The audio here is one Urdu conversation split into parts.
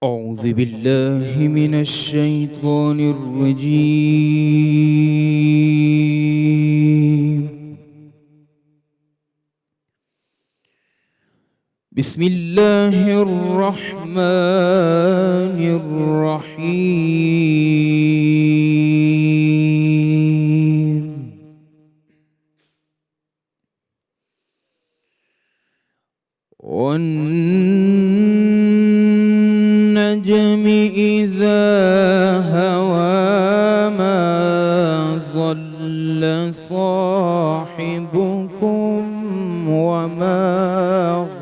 أعوذ بالله من الشيطان الرجيم. بسم الله الرحمن الرحيم. والنجم إذا هوى ما ضل صاحبكم وما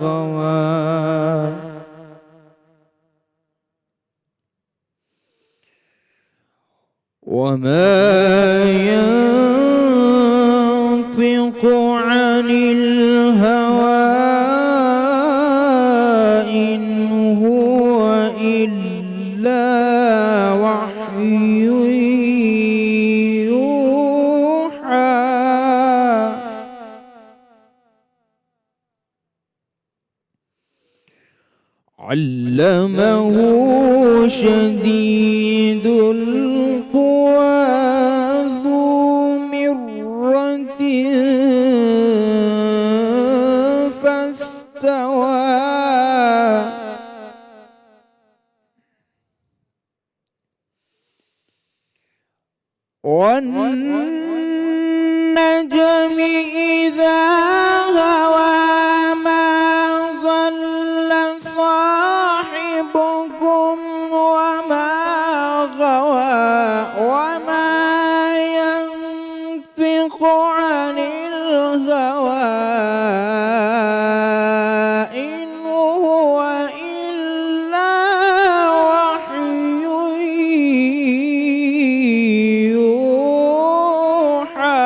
غوى وما ينطق عن الهوى إن هو إلا وحي يوحى علمه شديد القوى ذو مرة فاستوى والنجم إذا هوى ما ضل صاحبكم وما غوى وما ينطق عن الهوى إن هو إلا وحي يوحى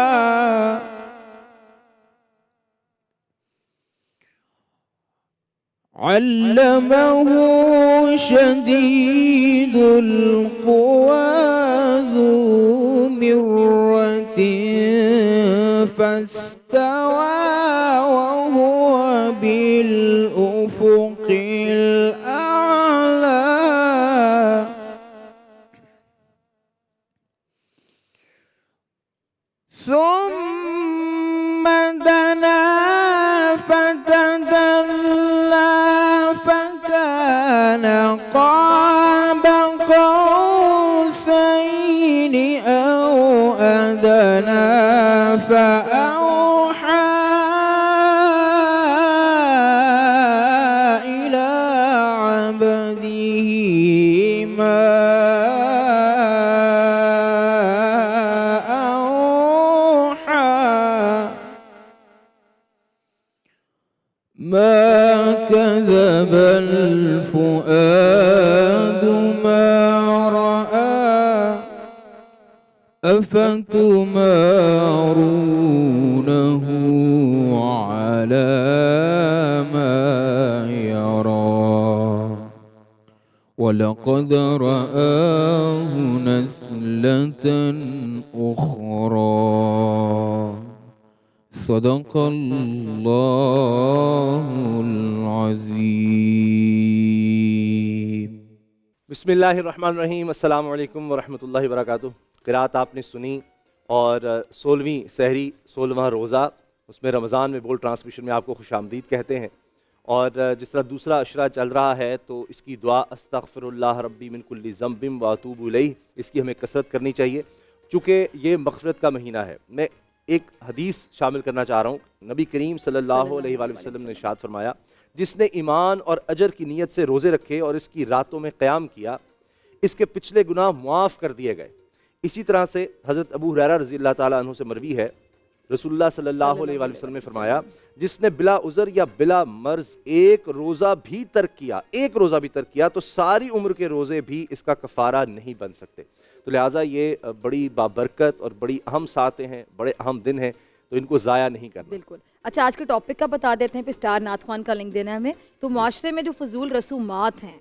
علمه شديد القوى ذو مرة فاستوى وهو بالأفق الأعلى ثم دنا فتدلى فكان قاب قوسين أو أدنى فأوحى إلى عبده ما أوحى ما كذب الفؤاد ما رأى أفتمارونه على ما يرى ولقد رآه نزلة أخرى صدق الله العظیم. بسم اللہ الرحمن الرحیم. السلام علیکم ورحمۃ اللہ وبرکاتہ. قرأت آپ نے سنی اور 16ویں سحری 16واں روزہ، اس میں رمضان میں بول ٹرانسمیشن میں آپ کو خوش آمدید کہتے ہیں. اور جس طرح دوسرا عشرہ چل رہا ہے تو اس کی دعا استغفر اللہ ربی من کل ذنب واتوب الیہ، اس کی ہمیں کثرت کرنی چاہیے چونکہ یہ مغفرت کا مہینہ ہے. میں ایک حدیث شامل کرنا چاہ رہا ہوں. نبی کریم صلی اللہ علیہ وآلہ وسلم نے ارشاد فرمایا، جس نے ایمان اور اجر کی نیت سے روزے رکھے اور اس کی راتوں میں قیام کیا، اس کے پچھلے گناہ معاف کر دیے گئے. اسی طرح سے حضرت ابو ہریرہ رضی اللہ تعالیٰ عنہ سے مروی ہے، رسول اللہ صلی اللہ علیہ وآلہ وسلم نے فرمایا، جس نے بلا عذر یا بلا مرض ایک روزہ بھی ترک کیا تو ساری عمر کے روزے بھی اس کا کفارہ نہیں بن سکتے. تو لہٰذا یہ بڑی بابرکت اور بڑی اہم ساتیں ہیں، بڑے اہم دن ہیں، تو ان کو ضائع نہیں کرنا. بالکل. اچھا، آج کے ٹاپک کا بتا دیتے ہیں، پھر اسٹار نعت خوان کا لنک دینا ہے ہمیں. تو معاشرے میں جو فضول رسومات ہیں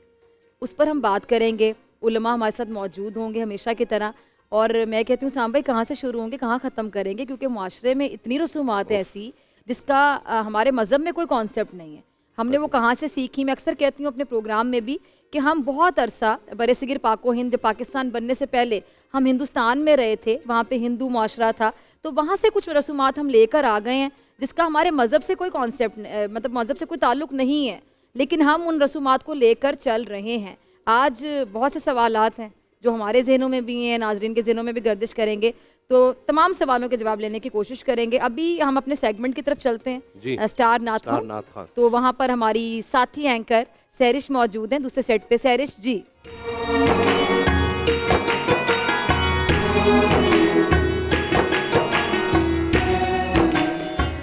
اس پر ہم بات کریں گے. علماء ہمارے ساتھ موجود ہوں گے ہمیشہ کی طرح. اور میں کہتی ہوں سام بھائی کہاں سے شروع ہوں گے، کہاں ختم کریں گے، کیونکہ معاشرے میں اتنی رسومات ہیں ایسی جس کا ہمارے مذہب میں کوئی کانسیپٹ نہیں ہے. ہم نے وہ کہاں سے سیکھی. میں اکثر کہتی ہوں اپنے پروگرام میں بھی کہ ہم بہت عرصہ برصغیر پاک و ہند، جب پاکستان بننے سے پہلے ہم ہندوستان میں رہے تھے، وہاں پہ ہندو معاشرہ تھا، تو وہاں سے کچھ رسومات ہم لے کر آ گئے ہیں جس کا ہمارے مذہب سے کوئی کانسیپٹ مطلب مذہب سے کوئی تعلق نہیں ہے، لیکن ہم ان رسومات کو لے کر چل رہے ہیں۔ آج بہت سے سوالات ہیں جو ہمارے ذہنوں میں بھی ہیں، ناظرین کے ذہنوں میں بھی گردش کریں گے، تو تمام سوالوں کے جواب لینے کی کوشش کریں گے۔ ابھی ہم اپنے سیگمنٹ کی طرف چلتے ہیں، جی اسٹار ناتھ خان۔ تو وہاں پر ہماری ساتھی اینکر سہرش موجود ہیں دوسرے سیٹ پہ۔ سہرش جی،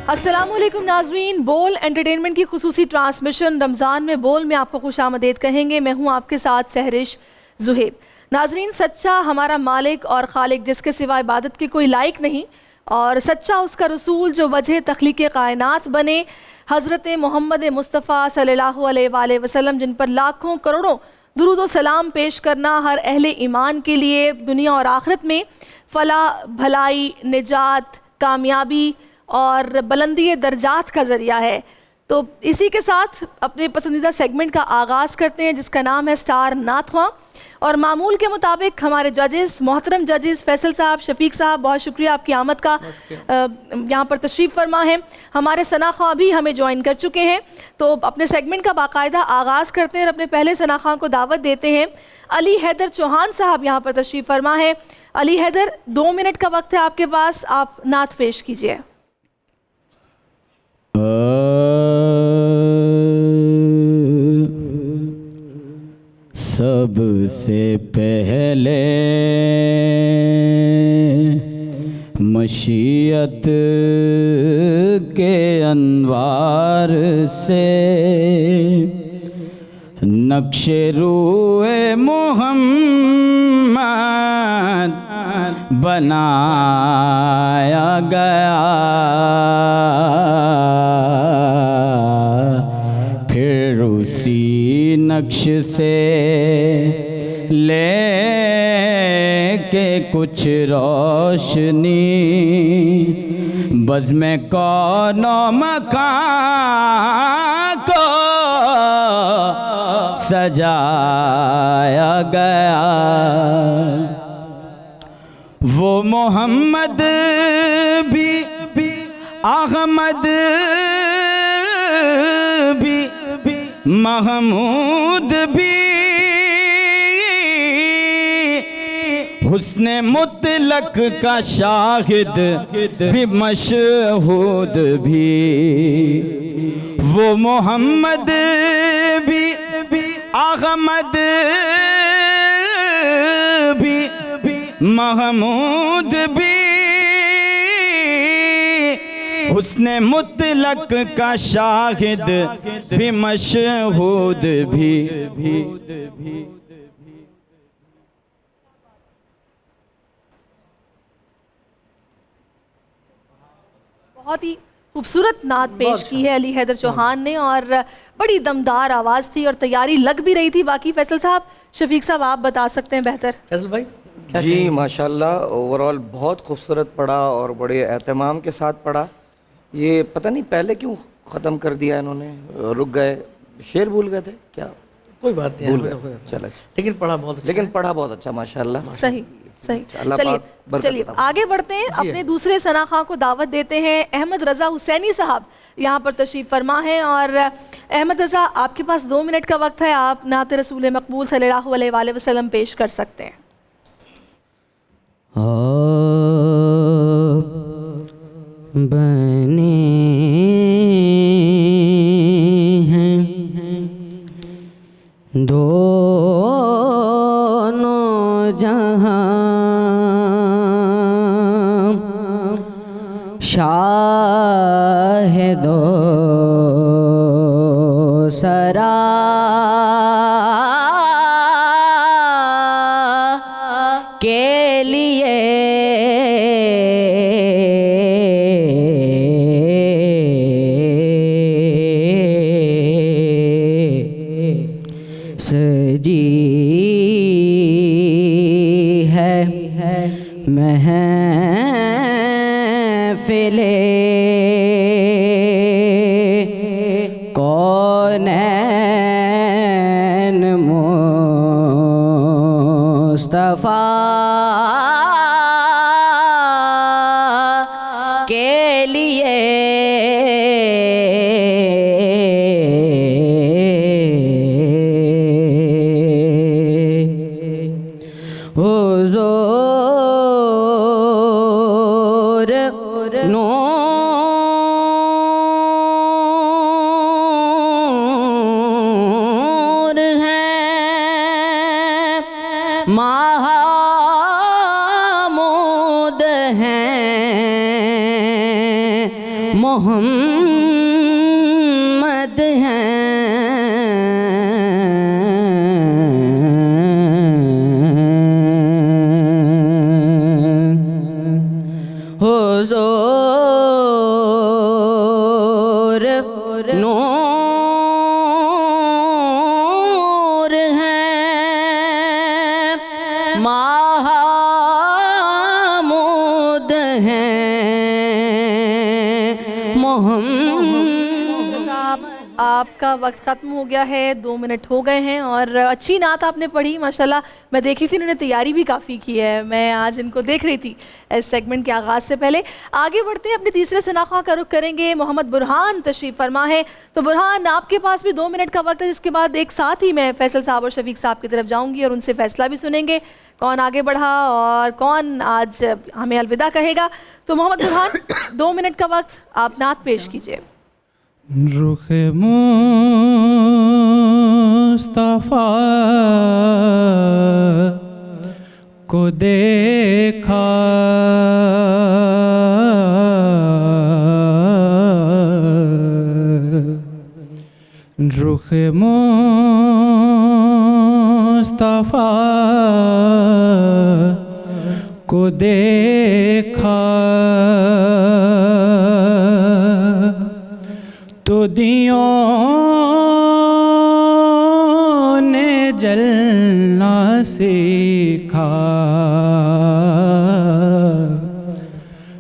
السلام علیکم ناظرین، بول انٹرٹینمنٹ کی خصوصی ٹرانسمیشن رمضان میں بول میں آپ کو خوش آمدید کہیں گے۔ میں ہوں آپ کے ساتھ سہرش زہیب۔ ناظرین، سچا ہمارا مالک اور خالق جس کے سوا عبادت کے کوئی لائق نہیں، اور سچا اس کا رسول جو وجہ تخلیق کائنات بنے، حضرت محمد مصطفیٰ صلی اللہ علیہ وآلہ وسلم، جن پر لاکھوں کروڑوں درود و سلام پیش کرنا ہر اہل ایمان کے لیے دنیا اور آخرت میں فلاح، بھلائی، نجات، کامیابی اور بلندی درجات کا ذریعہ ہے۔ تو اسی کے ساتھ اپنے پسندیدہ سیگمنٹ کا آغاز کرتے ہیں جس کا نام ہے اسٹار نعت خواں، اور معمول کے مطابق ہمارے ججز، محترم ججز فیصل صاحب، شفیق صاحب، بہت شکریہ آپ کی آمد کا، یہاں پر تشریف فرما ہے۔ ہمارے ثنا خواں بھی ہمیں جوائن کر چکے ہیں، تو اپنے سیگمنٹ کا باقاعدہ آغاز کرتے ہیں اور اپنے پہلے ثنا خواں کو دعوت دیتے ہیں۔ علی حیدر چوہان صاحب یہاں پر تشریف فرما ہے۔ علی حیدر، 2 منٹ کا وقت ہے آپ کے پاس، آپ نعت پیش کیجیے۔ سب سے پہلے مشیت کے انوار سے نقش روئے محمد بنایا گیا، پھر اسی نقش سے لے کے کچھ روشنی بزم کون و مکان کو سجایا گیا۔ وہ محمد بھی، احمد بھی، محمود بھی، حسن مطلق کا شاہد بھی، مشہود بھی۔ وہ محمد بھی، احمد بھی، محمود بھی، حسن مطلق کا شاہد بھی، مشہود بھی۔ بہت ہی خوبصورت نعت پیش کی ہے علی حیدر چوہان نے، اور بڑی دمدار آواز تھی اور تیاری لگ بھی رہی تھی۔ باقی فیصل صاحب، شفیق صاحب آپ بتا سکتے ہیں بہتر۔ فیصل بھائی جی ماشاءاللہ، اوورال بہت خوبصورت پڑھا اور بڑے اہتمام کے ساتھ پڑھا۔ یہ پتہ نہیں پہلے کیوں ختم کر دیا انہوں نے، رک گئے، شعر بھول گئے تھے کیا؟ کوئی بات نہیں، بھول گئے، چلو لیکن پڑھا بہت اچھا، لیکن پڑھا بہت اچھا ماشاءاللہ۔ صحیح صحیح۔ اللہ پاک برکت چلیے عطا آگے بڑھتے ہیں، اپنے دوسرے ثنا خواں کو دعوت دیتے ہیں۔ احمد رضا حسینی صاحب یہاں پر تشریف فرما ہے، اور احمد رضا آپ کے پاس 2 منٹ کا وقت ہے، آپ نعت رسول مقبول صلی اللہ علیہ وآلہ وسلم پیش کر سکتے ہیں۔ بنے ہیں دونوں جہاں، شاہد و سرا کے لیے سجی مصطفیٰ کے لیے حضور نور ہے محمود ہیں محمد ہیں حضور نور ہے محمود ہیں محمد صاحب آپ کا وقت ختم ہو گیا ہے، 2 منٹ ہو گئے ہیں، اور اچھی نعت آپ نے پڑھی ماشاءاللہ. میں دیکھ رہی تھی انہوں نے تیاری بھی کافی کی ہے، میں آج ان کو دیکھ رہی تھی اس سیگمنٹ کے آغاز سے پہلے. آگے بڑھتے ہیں، اپنے تیسرے ثناخواہ کا رخ کریں گے. محمد برہان تشریف فرما ہے. تو برہان، آپ کے پاس بھی 2 منٹ کا وقت ہے، جس کے بعد ایک ساتھ ہی میں فیصل صاحب اور شفیق صاحب کی طرف جاؤں گی اور ان سے فیصلہ بھی سنیں گے کون آگے بڑھا اور کون آج ہمیں الوداع کہے گا. تو محمد برہان، 2 منٹ کا وقت، آپ نعت پیش کیجیے. رخ مصطفیٰ کو دیکھا رخ مصطفیٰ کو دیکھا تو دیوں نے جلنا سیکھا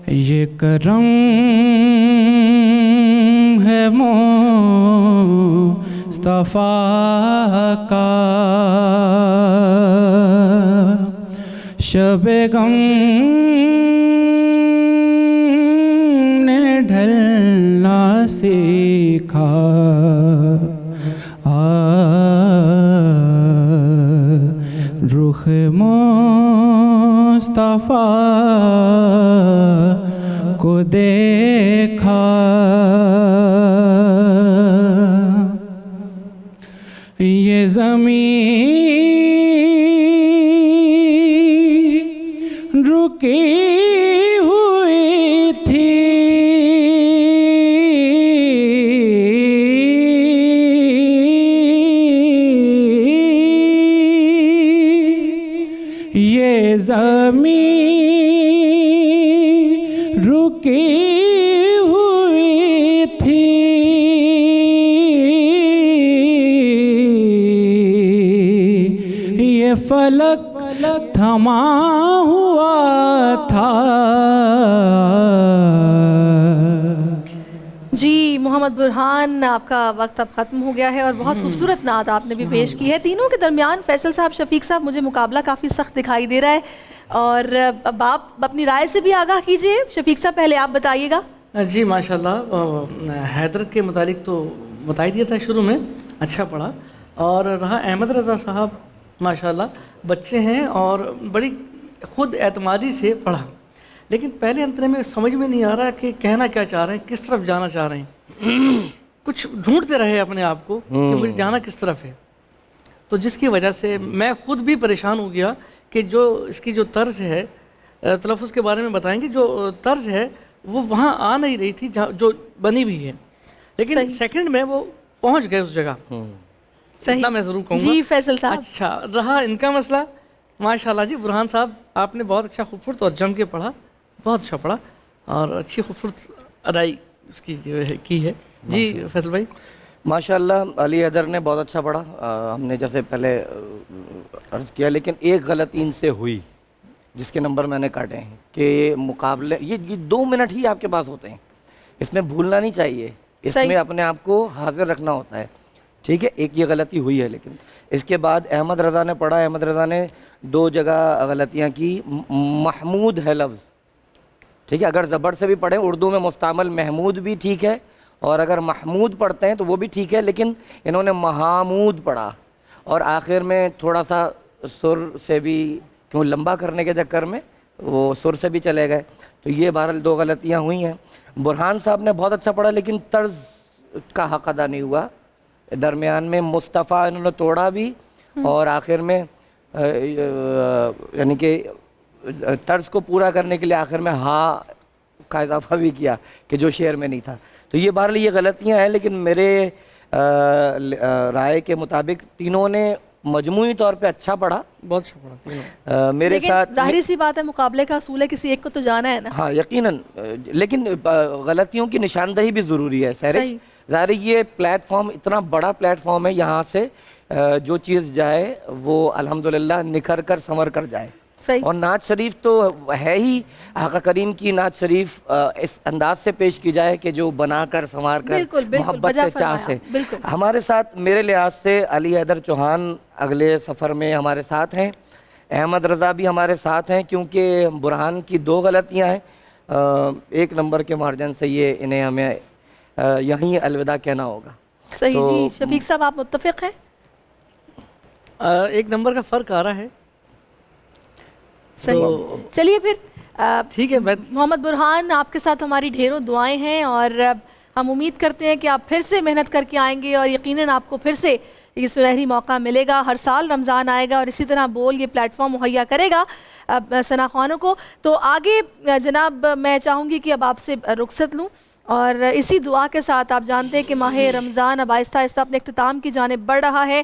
یہ کرم ہے مصطفیٰ کا شب غم نے ڈھلنا سیکھا رخ مصطفیٰ کو دیکھا یہ زمین رکی ہوئی تھی یہ زمین رکی ہوئی تھی یہ فلک تھما ہوا تھا. جی محمد برہان، آپ کا وقت اب ختم ہو گیا ہے اور بہت خوبصورت نعت آپ نے بھی پیش کی ہے. تینوں کے درمیان فیصل صاحب، شفیق صاحب، مجھے مقابلہ کافی سخت دکھائی دے رہا ہے، اور اب آپ اپنی رائے سے بھی آگاہ کیجئے. شفیق صاحب پہلے آپ بتائیے گا. جی ماشاءاللہ، حیدر کے متعلق تو بتا ہی دیا تھا شروع میں، اچھا پڑھا. اور رہا احمد رضا صاحب، ماشاءاللہ بچے ہیں اور بڑی خود اعتمادی سے پڑھا، لیکن پہلے انترے میں سمجھ میں نہیں آ رہا کہ کہنا کیا چاہ رہے ہیں، کس طرف جانا چاہ رہے ہیں. کچھ ڈھونڈتے رہے اپنے آپ کو کہ مجھے جانا کس طرف ہے. تو جس کی وجہ سے میں خود بھی پریشان ہو گیا کہ جو اس کی جو طرز ہے، تلفظ کے بارے میں بتائیں گے، جو طرز ہے وہ وہاں آ نہیں رہی تھی جہاں جو بنی ہوئی ہے، لیکن سیکنڈ میں وہ پہنچ گئے اس جگہ. اتنا میں ضرور کہوں گا. جی فیصل صاحب. اچھا رہا ان کا مسئلہ، ماشاءاللہ جی برہان صاحب آپ نے بہت اچھا خوبصورت اور جم کے پڑھا، بہت اچھا پڑھا اور اچھی خوبصورت ادائی اس کی جو ہے کی ہے. جی فیصل بھائی. ماشاءاللہ علی حیدر نے بہت اچھا پڑھا. ہم نے جیسے پہلے عرض کیا، لیکن ایک غلطی ان سے ہوئی جس کے نمبر میں نے کاٹے ہیں کہ یہ مقابلے، یہ 2 منٹ ہی آپ کے پاس ہوتے ہیں، اس میں بھولنا نہیں چاہیے، اس میں اپنے آپ کو حاضر رکھنا ہوتا ہے. ٹھیک ہے, ایک یہ غلطی ہوئی ہے. لیکن اس کے بعد احمد رضا نے پڑھا, احمد رضا نے 2 جگہ غلطیاں کی. محمود ہے لفظ, ٹھیک ہے, اگر زبر سے بھی پڑھیں اردو میں مستعمل محمود بھی ٹھیک ہے, اور اگر محمود پڑھتے ہیں تو وہ بھی ٹھیک ہے, لیکن انہوں نے محامود پڑھا, اور آخر میں تھوڑا سا سر سے بھی کیوں لمبا کرنے کے چکر میں وہ سر سے بھی چلے گئے. تو یہ بہرحال 2 غلطیاں ہوئی ہیں. برہان صاحب نے بہت اچھا پڑھا لیکن طرز کا حق ادا نہیں ہوا. درمیان میں مصطفیٰ انہوں نے توڑا بھی, اور آخر میں یعنی کہ طرز کو پورا کرنے کے لیے آخر میں ہا کا اضافہ بھی کیا کہ جو شعر میں نہیں تھا. تو یہ بہرحال یہ غلطیاں ہیں, لیکن میرے رائے کے مطابق تینوں نے مجموعی طور پہ اچھا پڑھا. بہت اچھا پڑھا. میرے لیکن ساتھ ظاہری سی بات ہے, مقابلے کا اصول ہے, کسی ایک کو تو جانا ہے نا. ہاں یقیناً, لیکن غلطیوں کی نشاندہی بھی ضروری ہے. سہرش, ظاہر یہ پلیٹ فارم اتنا بڑا پلیٹ فارم ہے, یہاں سے جو چیز جائے وہ الحمدللہ نکھر کر سنور کر جائے. اور نعت شریف تو ہے ہی, آقا کریم کی نعت شریف اس انداز سے پیش کی جائے کہ جو بنا کر سنوار کر محبت سے چاہ سے. ہمارے ساتھ میرے لحاظ سے علی حیدر چوہان اگلے سفر میں ہمارے ساتھ ہیں, احمد رضا بھی ہمارے ساتھ ہیں, کیونکہ برہان کی 2 غلطیاں ہیں. 1 نمبر کے مارجن سے یہ انہیں ہمیں یہیں الوداع کہنا ہوگا. صحیح جی. شفیق صاحب آپ متفق ہیں؟ 1 نمبر کا فرق آ رہا ہے. صحیح, چلیے پھر ٹھیک ہے. محمد برہان, آپ کے ساتھ ہماری ڈھیروں دعائیں ہیں, اور ہم امید کرتے ہیں کہ آپ پھر سے محنت کر کے آئیں گے, اور یقیناً آپ کو پھر سے یہ سنہری موقع ملے گا. ہر سال رمضان آئے گا اور اسی طرح بول یہ پلیٹ فارم مہیا کرے گا ثنا خوانوں کو. تو آگے جناب میں چاہوں گی کہ اب آپ سے رخصت لوں, اور اسی دعا کے ساتھ آپ جانتے ہیں کہ ماہ رمضان اب آہستہ آہستہ اپنے اختتام کی جانب بڑھ رہا ہے.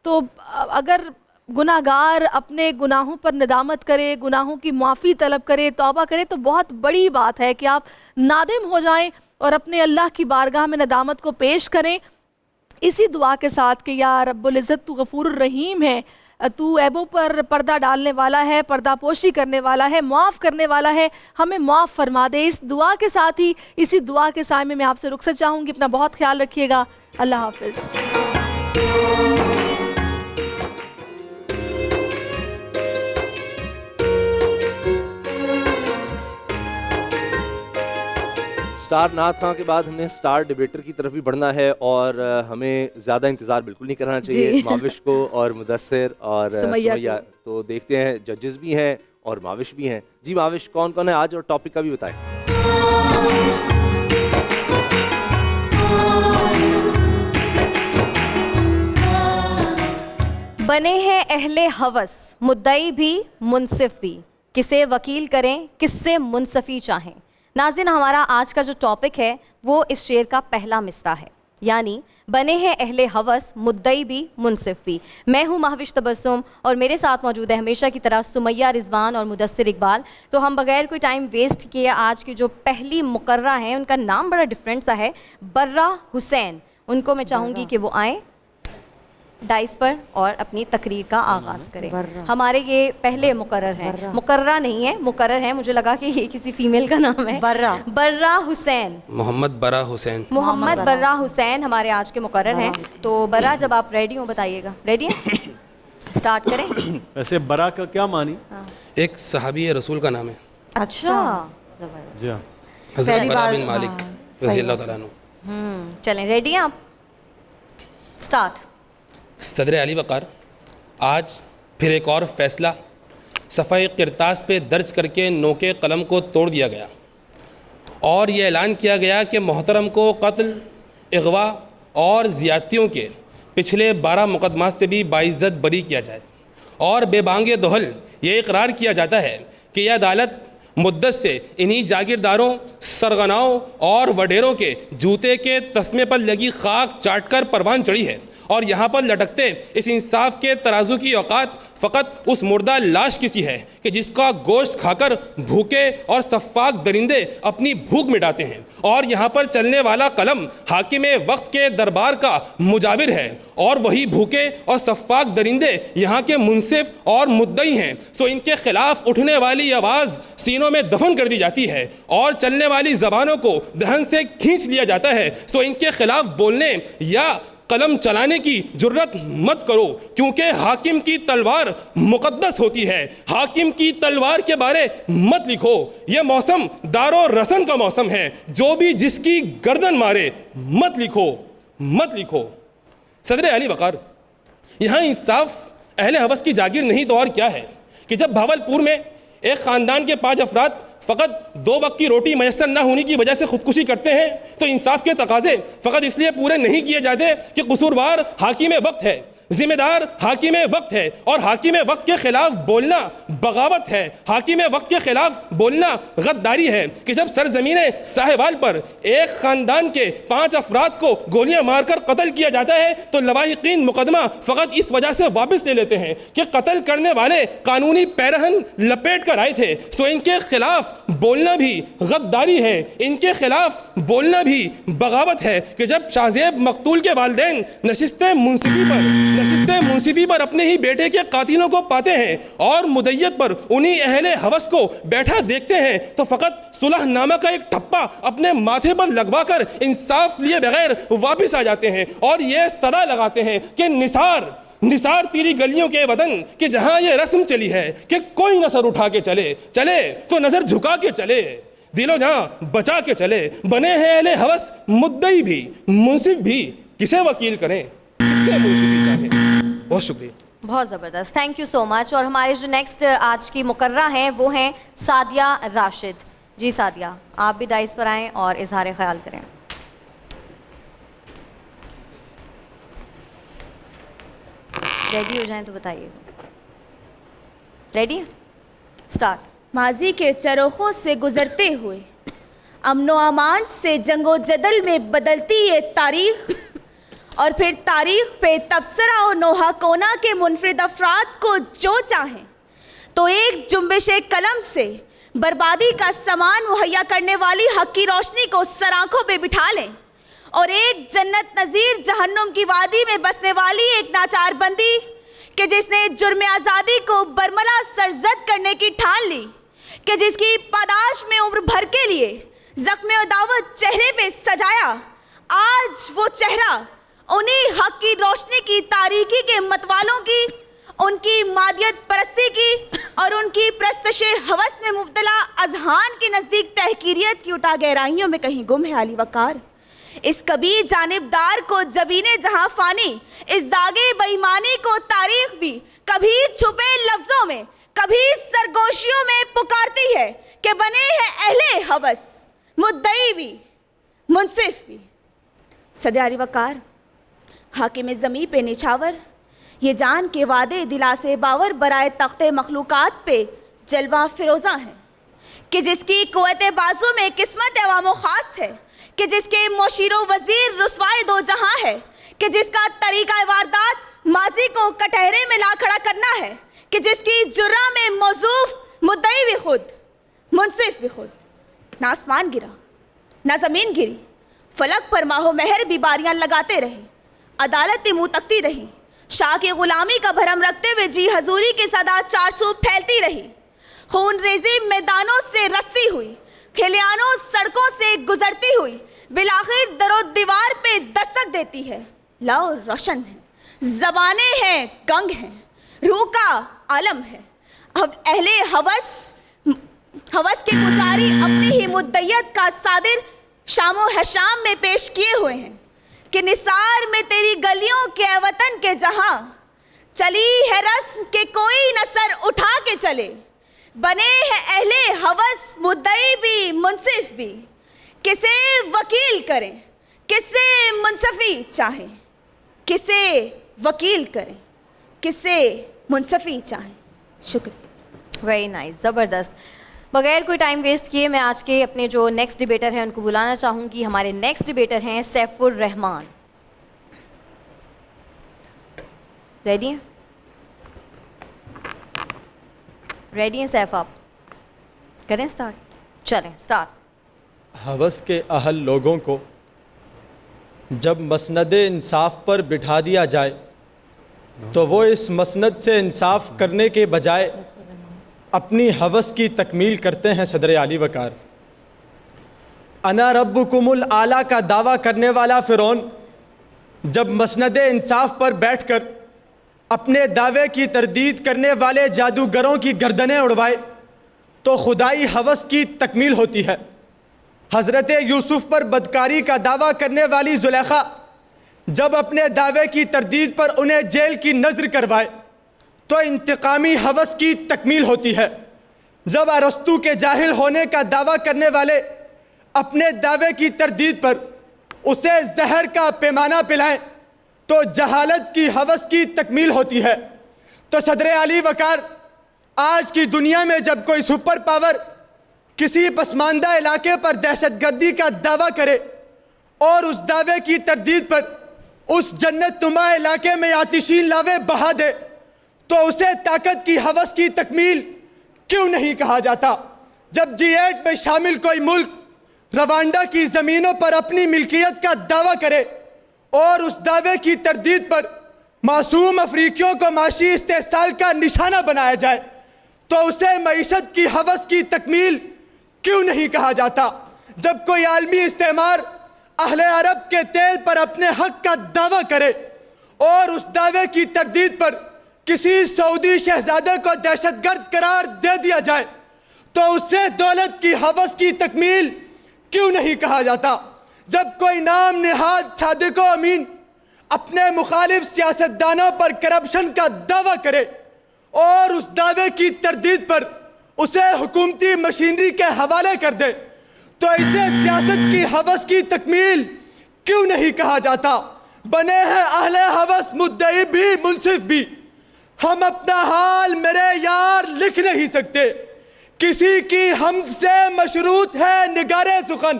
تو اگر گناہ گار اپنے گناہوں پر ندامت کرے, گناہوں کی معافی طلب کرے, توبہ کرے, تو بہت بڑی بات ہے کہ آپ نادم ہو جائیں اور اپنے اللہ کی بارگاہ میں ندامت کو پیش کریں, اسی دعا کے ساتھ کہ یا رب العزت تو غفور الرحیم ہے, تو عیبوں پر پردہ ڈالنے والا ہے, پردہ پوشی کرنے والا ہے, معاف کرنے والا ہے, ہمیں معاف فرما دے. اس دعا کے ساتھ ہی, اسی دعا کے سائے میں آپ سے رخصت چاہوں گی. اپنا بہت خیال رکھیے گا. اللہ حافظ. سٹار نعت خواں کے بعد ہم نے سٹار ڈیبیٹر کی طرف بھی بڑھنا ہے, اور ہمیں زیادہ انتظار بالکل نہیں کرنا چاہیے. ماوش کو اور مدثر اور سمیہ, تو دیکھتے ہیں ججز بھی ہیں اور ماوش بھی ہیں. جی ماوش, کون کون ہے آج, اور ٹاپک کا بھی بتائیں. بنے ہیں اہل ہوس, مدعی بھی منصف بھی, کسے وکیل کریں کس سے منصفی چاہیں. ناظرین, ہمارا آج کا جو ٹاپک ہے وہ اس شعر کا پہلا مصرع ہے, یعنی بنے ہیں اہل ہوس, مدعی بھی منصف بھی. میں ہوں ماہوش تبسم, اور میرے ساتھ موجود ہے ہمیشہ کی طرح سمیہ رضوان اور مدثر اقبال. تو ہم بغیر کوئی ٹائم ویسٹ کیے آج کی جو پہلی مقررہ ہیں, ان کا نام بڑا ڈفرینٹ سا ہے, برہ حسین. ان کو میں چاہوں گی کہ وہ آئیں ڈائس پر اور اپنی تقریر کا آغاز کریں. ہمارے یہ پہلے مقرر ہیں, مقررہ نہیں ہے, مقرر ہیں. مجھے لگا کہ یہ کسی فیمیل کا نام ہے. برہ حسین, محمد برہ حسین. محمد برہ حسین ہمارے آج کے مقرر ہیں. تو برہ, جب آپ ریڈی ہوں بتائیے گا. ریڈی ہیں؟ سٹارٹ کریں. ویسے برہ کا کیا معنی؟ ایک صحابی رسول کا نام ہے. اچھا, جی ہاں, حضرت برہ بن مالک رضی اللہ تعالیٰ عنہ. چلیں ریڈی ہیں آپ؟ سٹارٹ. صدر علی وقار, آج پھر ایک اور فیصلہ صفحہ کرتاس پہ درج کر کے نوکے قلم کو توڑ دیا گیا, اور یہ اعلان کیا گیا کہ محترم کو قتل, اغوا اور زیادتیوں کے پچھلے 12 مقدمات سے بھی باعزت بری کیا جائے, اور بے بانگ دہل یہ اقرار کیا جاتا ہے کہ یہ عدالت مدت سے انہی جاگیرداروں, سرغناؤں اور وڈیروں کے جوتے کے تسمے پر لگی خاک چاٹ کر پروان چڑھی ہے, اور یہاں پر لٹکتے اس انصاف کے ترازو کی اوقات فقط اس مردہ لاش کسی ہے کہ جس کا گوشت کھا کر بھوکے اور سفاک درندے اپنی بھوک مٹاتے ہیں, اور یہاں پر چلنے والا قلم حاکم وقت کے دربار کا مجاور ہے, اور وہی بھوکے اور سفاک درندے یہاں کے منصف اور مدعی ہیں. سو ان کے خلاف اٹھنے والی آواز سینوں میں دفن کر دی جاتی ہے, اور چلنے والی زبانوں کو دہن سے کھینچ لیا جاتا ہے. سو ان کے خلاف بولنے یا قلم چلانے کی جرت مت کرو، کیونکہ حاکم کی تلوار مقدس ہوتی ہے، حاکم کی تلوار کے بارے مت لکھو، یہ موسم دار و رسن کا موسم ہے، جو بھی جس کی گردن مارے مت لکھو، مت لکھو۔ صدر علی وقار، یہاں انصاف اہل ہوس کی جاگیر نہیں تو اور کیا ہے کہ جب بھاولپور میں ایک خاندان کے 5 افراد فقط 2 وقت کی روٹی میسر نہ ہونے کی وجہ سے خودکشی کرتے ہیں تو انصاف کے تقاضے فقط اس لیے پورے نہیں کیے جاتے کہ قصوروار حاکم وقت ہے، ذمہ دار حاکم وقت ہے، اور حاکم وقت کے خلاف بولنا بغاوت ہے، حاکم وقت کے خلاف بولنا غداری ہے کہ جب سرزمین ساہیوال پر ایک خاندان کے 5 افراد کو گولیاں مار کر قتل کیا جاتا ہے تو لواحقین مقدمہ فقط اس وجہ سے واپس لے لیتے ہیں کہ قتل کرنے والے قانونی پیرہن لپیٹ کر آئے تھے، سو ان کے خلاف بولنا بھی غداری ہے، ان کے خلاف بولنا بھی بغاوت ہے کہ جب شاہزیب مقتول کے والدین نشست منصفی پر اپنے ہی بیٹے کے قاتلوں کو پاتے ہیں اور مدیت پر انہی اہل ہوس کو بیٹھا دیکھتے ہیں تو فقط صلح نامہ کا ایک ٹھپا اپنے ماتھے پر لگوا کر انصاف لیے بغیر واپس آ جاتے ہیں اور یہ صدا لگاتے ہیں کہ نثار تیری گلیوں کے وطن کہ جہاں یہ رسم چلی ہے کہ کوئی نہ سر اٹھا کے چلے تو نظر جھکا کے چلے، دل و جان بچا کے چلے، بنے ہیں اہل ہوس مدعی بھی منصف بھی، کسے وکیل کریں کس سے منصفی چاہیں۔ بہت شکریہ، بہت زبردست، تھینک یو سو مچ۔ اور ہمارے جو نیکسٹ آج کی مقررہ ہیں وہ ہیں سعدیہ راشد۔ جی سعدیہ، آپ بھی ڈائس پر آئیں اور اظہار خیال کریں۔ ریڈی ہو جائیں تو بتائیے۔ ریڈی؟ سٹارٹ۔ ماضی کے چروخوں سے گزرتے ہوئے امن و امان سے جنگ و جدل میں بدلتی یہ تاریخ، اور پھر تاریخ پہ تبصرہ و نوحہ کونا کے منفرد افراد کو جو چاہیں تو ایک جنبش قلم سے بربادی کا سامان مہیا کرنے والی حق کی روشنی کو سر آنکھوں پہ بٹھا لیں، اور ایک جنت نظیر جہنم کی وادی میں بسنے والی ایک ناچار بندی کہ جس نے جرم آزادی کو برملا سرزد کرنے کی ٹھان لی، کہ جس کی پاداش میں عمر بھر کے لیے زخم و دعوت چہرے پہ سجایا، آج وہ چہرہ انہی حق کی روشنی کی تاریکی کے متوالوں کی، ان کی مادیت پرستی کی اور ان کی پرستش ہوس میں مبتلا اذہان کے نزدیک تحقیریت کی اٹا گہرائیوں میں کہیں گم ہے علی وقار۔ اس کبھی جانبدار کو جبین جہاں فانی، اس داغے بے ایمانی کو تاریخ بھی کبھی چھپے لفظوں میں کبھی سرگوشیوں میں پکارتی ہے کہ بنے ہیں اہل ہوس مدعی بھی منصف بھی۔ صدر علی وقار، حاکم زمیں پہ نچھاور یہ جان کے وعدے دلا سے باور برائے تخت مخلوقات پہ جلوہ فروزاں ہیں کہ جس کی قوت بازو میں قسمت عوام و خاص ہے، کہ جس کے مشیر و وزیر رسوائے دو جہاں ہے، کہ جس کا طریقہ واردات ماضی کو کٹہرے میں لا کھڑا کرنا ہے، کہ جس کی جرہ میں موصوف مدعی بھی خود منصف بھی خود۔ نہ آسمان گرا نہ زمین گری، فلک پر ماہ و مہر بھی باریاں لگاتے رہے، عدالت منہ تکتی رہی، شاہ کی غلامی کا بھرم رکھتے ہوئے جی حضوری کی صدا 400 پھیلتی رہی، خون ریزی میدانوں سے رستی ہوئی، کھلیانوں سڑکوں سے گزرتی ہوئی، بالآخر در و دیوار پہ دستک دیتی ہے۔ لو روشن ہے، زبانیں ہیں گنگ ہیں، روح کا عالم ہے۔ اب اہل ہوس کے پجاری اپنی ہی مدعیت کا صادر شام و حشام میں پیش کیے ہوئے ہیں کہ نثار میں تیری گلیوں کے وطن کے جہاں چلی ہے رسم کہ کوئی نہ سر اٹھا کے چلے، بنے ہیں اہل ہوس مدعی بھی منصف بھی، کسے وکیل کریں کسے منصفی چاہیں، کسے وکیل کریں کسے منصفی چاہیں۔ شکریہ۔ ویری نائس، زبردست۔ بغیر کوئی ٹائم ویسٹ کیے میں آج کے اپنے جو نیکسٹ ڈیبیٹر ہیں ان کو بلانا چاہوں گی۔ ہمارے نیکسٹ ڈیبیٹر ہیں سیف الرحمان۔ ریڈی ہیں؟ ریڈی ہیں سیف؟ آپ کریں سٹارٹ؟ چلیں سٹارٹ۔ ہوس کے اہل لوگوں کو جب مسند انصاف پر بٹھا دیا جائے تو وہ اس مسند سے انصاف کرنے کے بجائے اپنی ہوس کی تکمیل کرتے ہیں۔ صدر علی وقار، انا ربکم الاعلیٰ کا دعویٰ کرنے والا فرعون جب مسند انصاف پر بیٹھ کر اپنے دعوے کی تردید کرنے والے جادوگروں کی گردنیں اڑوائے تو خدائی ہوس کی تکمیل ہوتی ہے۔ حضرت یوسف پر بدکاری کا دعویٰ کرنے والی زلیخا جب اپنے دعوے کی تردید پر انہیں جیل کی نذر کروائے تو انتقامی ہوس کی تکمیل ہوتی ہے۔ جب ارسطو کے جاہل ہونے کا دعویٰ کرنے والے اپنے دعوے کی تردید پر اسے زہر کا پیمانہ پلائیں تو جہالت کی ہوس کی تکمیل ہوتی ہے۔ تو صدر علی وقار، آج کی دنیا میں جب کوئی سپر پاور کسی پسماندہ علاقے پر دہشت گردی کا دعویٰ کرے اور اس دعوے کی تردید پر اس جنت نما علاقے میں آتشین لاوے بہا دے تو اسے طاقت کی ہوس کی تکمیل کیوں نہیں کہا جاتا؟ جب G8 میں شامل کوئی ملک روانڈا کی زمینوں پر اپنی ملکیت کا دعویٰ کرے اور اس دعوے کی تردید پر معصوم افریقیوں کو معاشی استحصال کا نشانہ بنایا جائے تو اسے معیشت کی ہوس کی تکمیل کیوں نہیں کہا جاتا؟ جب کوئی عالمی استعمار اہل عرب کے تیل پر اپنے حق کا دعویٰ کرے اور اس دعوے کی تردید پر کسی سعودی شہزادے کو دہشت گرد قرار دے دیا جائے تو اسے دولت کی ہوس کی تکمیل کیوں نہیں کہا جاتا؟ جب کوئی نام نہاد صادق و امین اپنے مخالف سیاستدانوں پر کرپشن کا دعویٰ کرے اور اس دعوے کی تردید پر اسے حکومتی مشینری کے حوالے کر دے تو اسے سیاست کی ہوس کی تکمیل کیوں نہیں کہا جاتا؟ بنے ہیں اہل ہوس مدعی بھی منصف بھی، ہم اپنا حال میرے یار لکھ نہیں سکتے، کسی کی حمد سے مشروط ہے نگار سخن،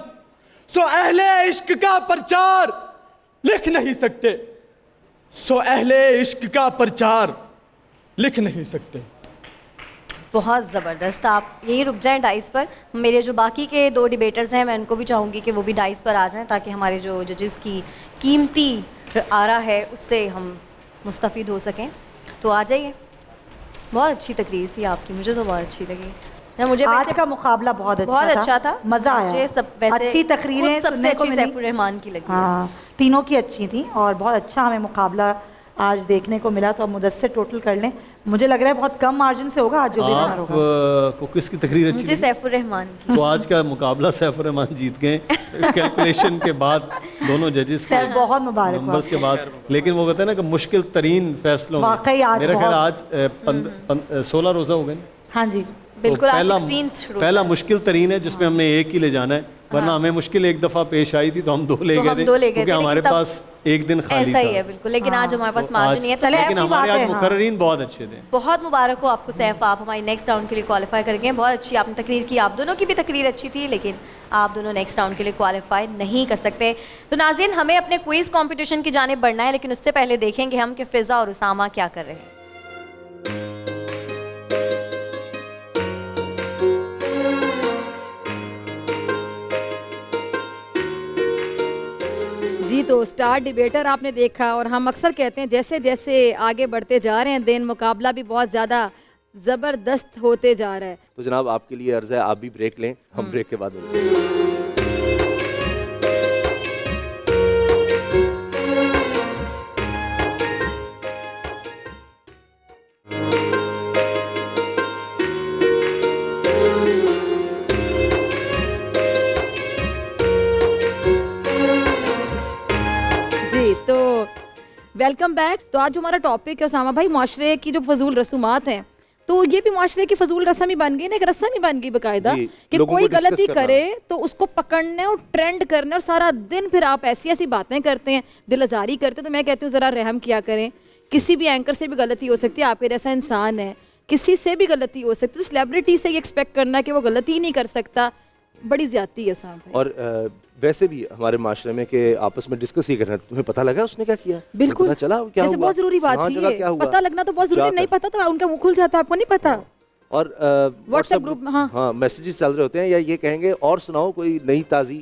سو اہل عشق کا پرچار لکھ نہیں سکتے، سو اہل عشق کا پرچار لکھ نہیں سکتے۔ بہت زبردست، آپ یہی رک جائیں ڈائس پر۔ میرے جو باقی کے دو ڈیبیٹرز ہیں میں ان کو بھی چاہوں گی کہ وہ بھی ڈائس پر آ جائیں تاکہ ہمارے جو ججز کی قیمتی آرا ہے اس سے ہم مستفید ہو سکیں۔ تو آ جائیے۔ بہت اچھی تقریر تھی آپ کی، مجھے تو بہت اچھی لگی۔ مجھے آج کا مقابلہ بہت اچھا تھا، مزہ آیا، مجھے ویسے اچھی تقریریں سب سے سننے کو اچھی ملی۔ سیف الرحمان کی لگی۔ ہاں، تینوں کی اچھی تھیں اور بہت اچھا ہمیں مقابلہ آج دیکھنے کو ملا۔ تو اب مدثر ٹوٹل کر لیں، مجھے لگ رہا ہے بہت کم مارجن سے ہوگا آج جو دیکھنا ہوگا۔ کو کس کی تقریر اچھی مجھے سیف الرحمان کی۔ تو آج کا مقابلہ سیف الرحمان جیت گئے کیلکولیشن کے بعد، دونوں ججز کے بہت مبارک نمبرز کے بعد۔ لیکن وہ کہتے ہیں نا کہ مشکل ترین فیصلوں میں واقعی آج میرا خیال آج 16 روزہ ہو گئے۔ ہاں جی بالکل، پہلا مشکل ترین ہے جس میں ہم نے ایک ہی لے جانا ہے، ورنہ ہمیں مشکل ایک دفعہ پیش آئی تھی تو ہم 2 لے گئے تھے کیونکہ ہمارے پاس ایک دن خالی تھا۔ ایسا ہی ہے بالکل، لیکن آج ہمارے پاس مارجن نہیں ہے۔ لیکن ہمارے آج مقررین بہت اچھے تھے۔ بہت مبارک ہو آپ کو سیف، آپ ہماری نیکسٹ راؤنڈ کے لیے کوالیفائی کر گئے۔ بہت اچھی آپ نے تقریر کی، آپ دونوں کی بھی تقریر اچھی تھی، لیکن آپ دونوں نیکسٹ راؤنڈ کے لیے کوالیفائی نہیں کر سکتے۔ تو ناظرین، ہمیں اپنے کوئز کمپٹیشن کی جانب بڑھنا ہے، لیکن اس سے پہلے دیکھیں گے ہم کہ فضا اور اسامہ کیا کر رہے ہیں۔ جی تو اسٹار ڈیبیٹر آپ نے دیکھا، اور ہم اکثر کہتے ہیں جیسے جیسے آگے بڑھتے جا رہے ہیں دن، مقابلہ بھی بہت زیادہ زبردست ہوتے جا رہا ہے۔ تو جناب آپ کے لیے عرض ہے آپ بھی بریک لیں، ہم بریک کے بعد ملتے ہیں۔ Welcome back. تو آج جو ہمارا ٹاپک ہے اسامہ بھائی، معاشرے کی جو فضول رسومات ہیں، تو یہ بھی معاشرے کی فضول رسم ہی بن گئی نا، ایک رسم ہی بن گئی باقاعدہ کہ کوئی غلطی کرے تو اس کو پکڑنے اور ٹرینڈ کرنے، اور سارا دن پھر آپ ایسی ایسی باتیں کرتے ہیں، دل آزاری کرتے ہیں۔ تو میں کہتی ہوں ذرا رحم کیا کریں، کسی بھی اینکر سے بھی غلطی ہو سکتی ہے، آپ کے جیسا انسان ہے، کسی سے بھی غلطی ہو سکتی ہے، تو سیلیبریٹی سے یہ ایکسپیکٹ کرنا کہ وہ غلطی ہی نہیں کر سکتا، بڑی زیادتی ہے اسامہ بھائی۔ اور ویسے بھی ہمارے معاشرے میں کہ آپس میں ڈسکس ہی کرنا، تمہیں پتہ لگا اس نے کیا کیا؟ بالکل، پتہ چلا کیا ہوا؟ بہت ضروری بات تھی یہ، پتہ لگنا تو بہت ضروری، نہیں پتہ تو ان کا منہ کھل جاتا، آپ کو نہیں پتہ۔ اور واٹس ایپ گروپ میں ہاں میسیجز چل رہے ہوتے ہیں، یا یہ کہیں گے اور سناؤ کوئی نئی تازی،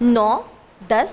9, 10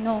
9,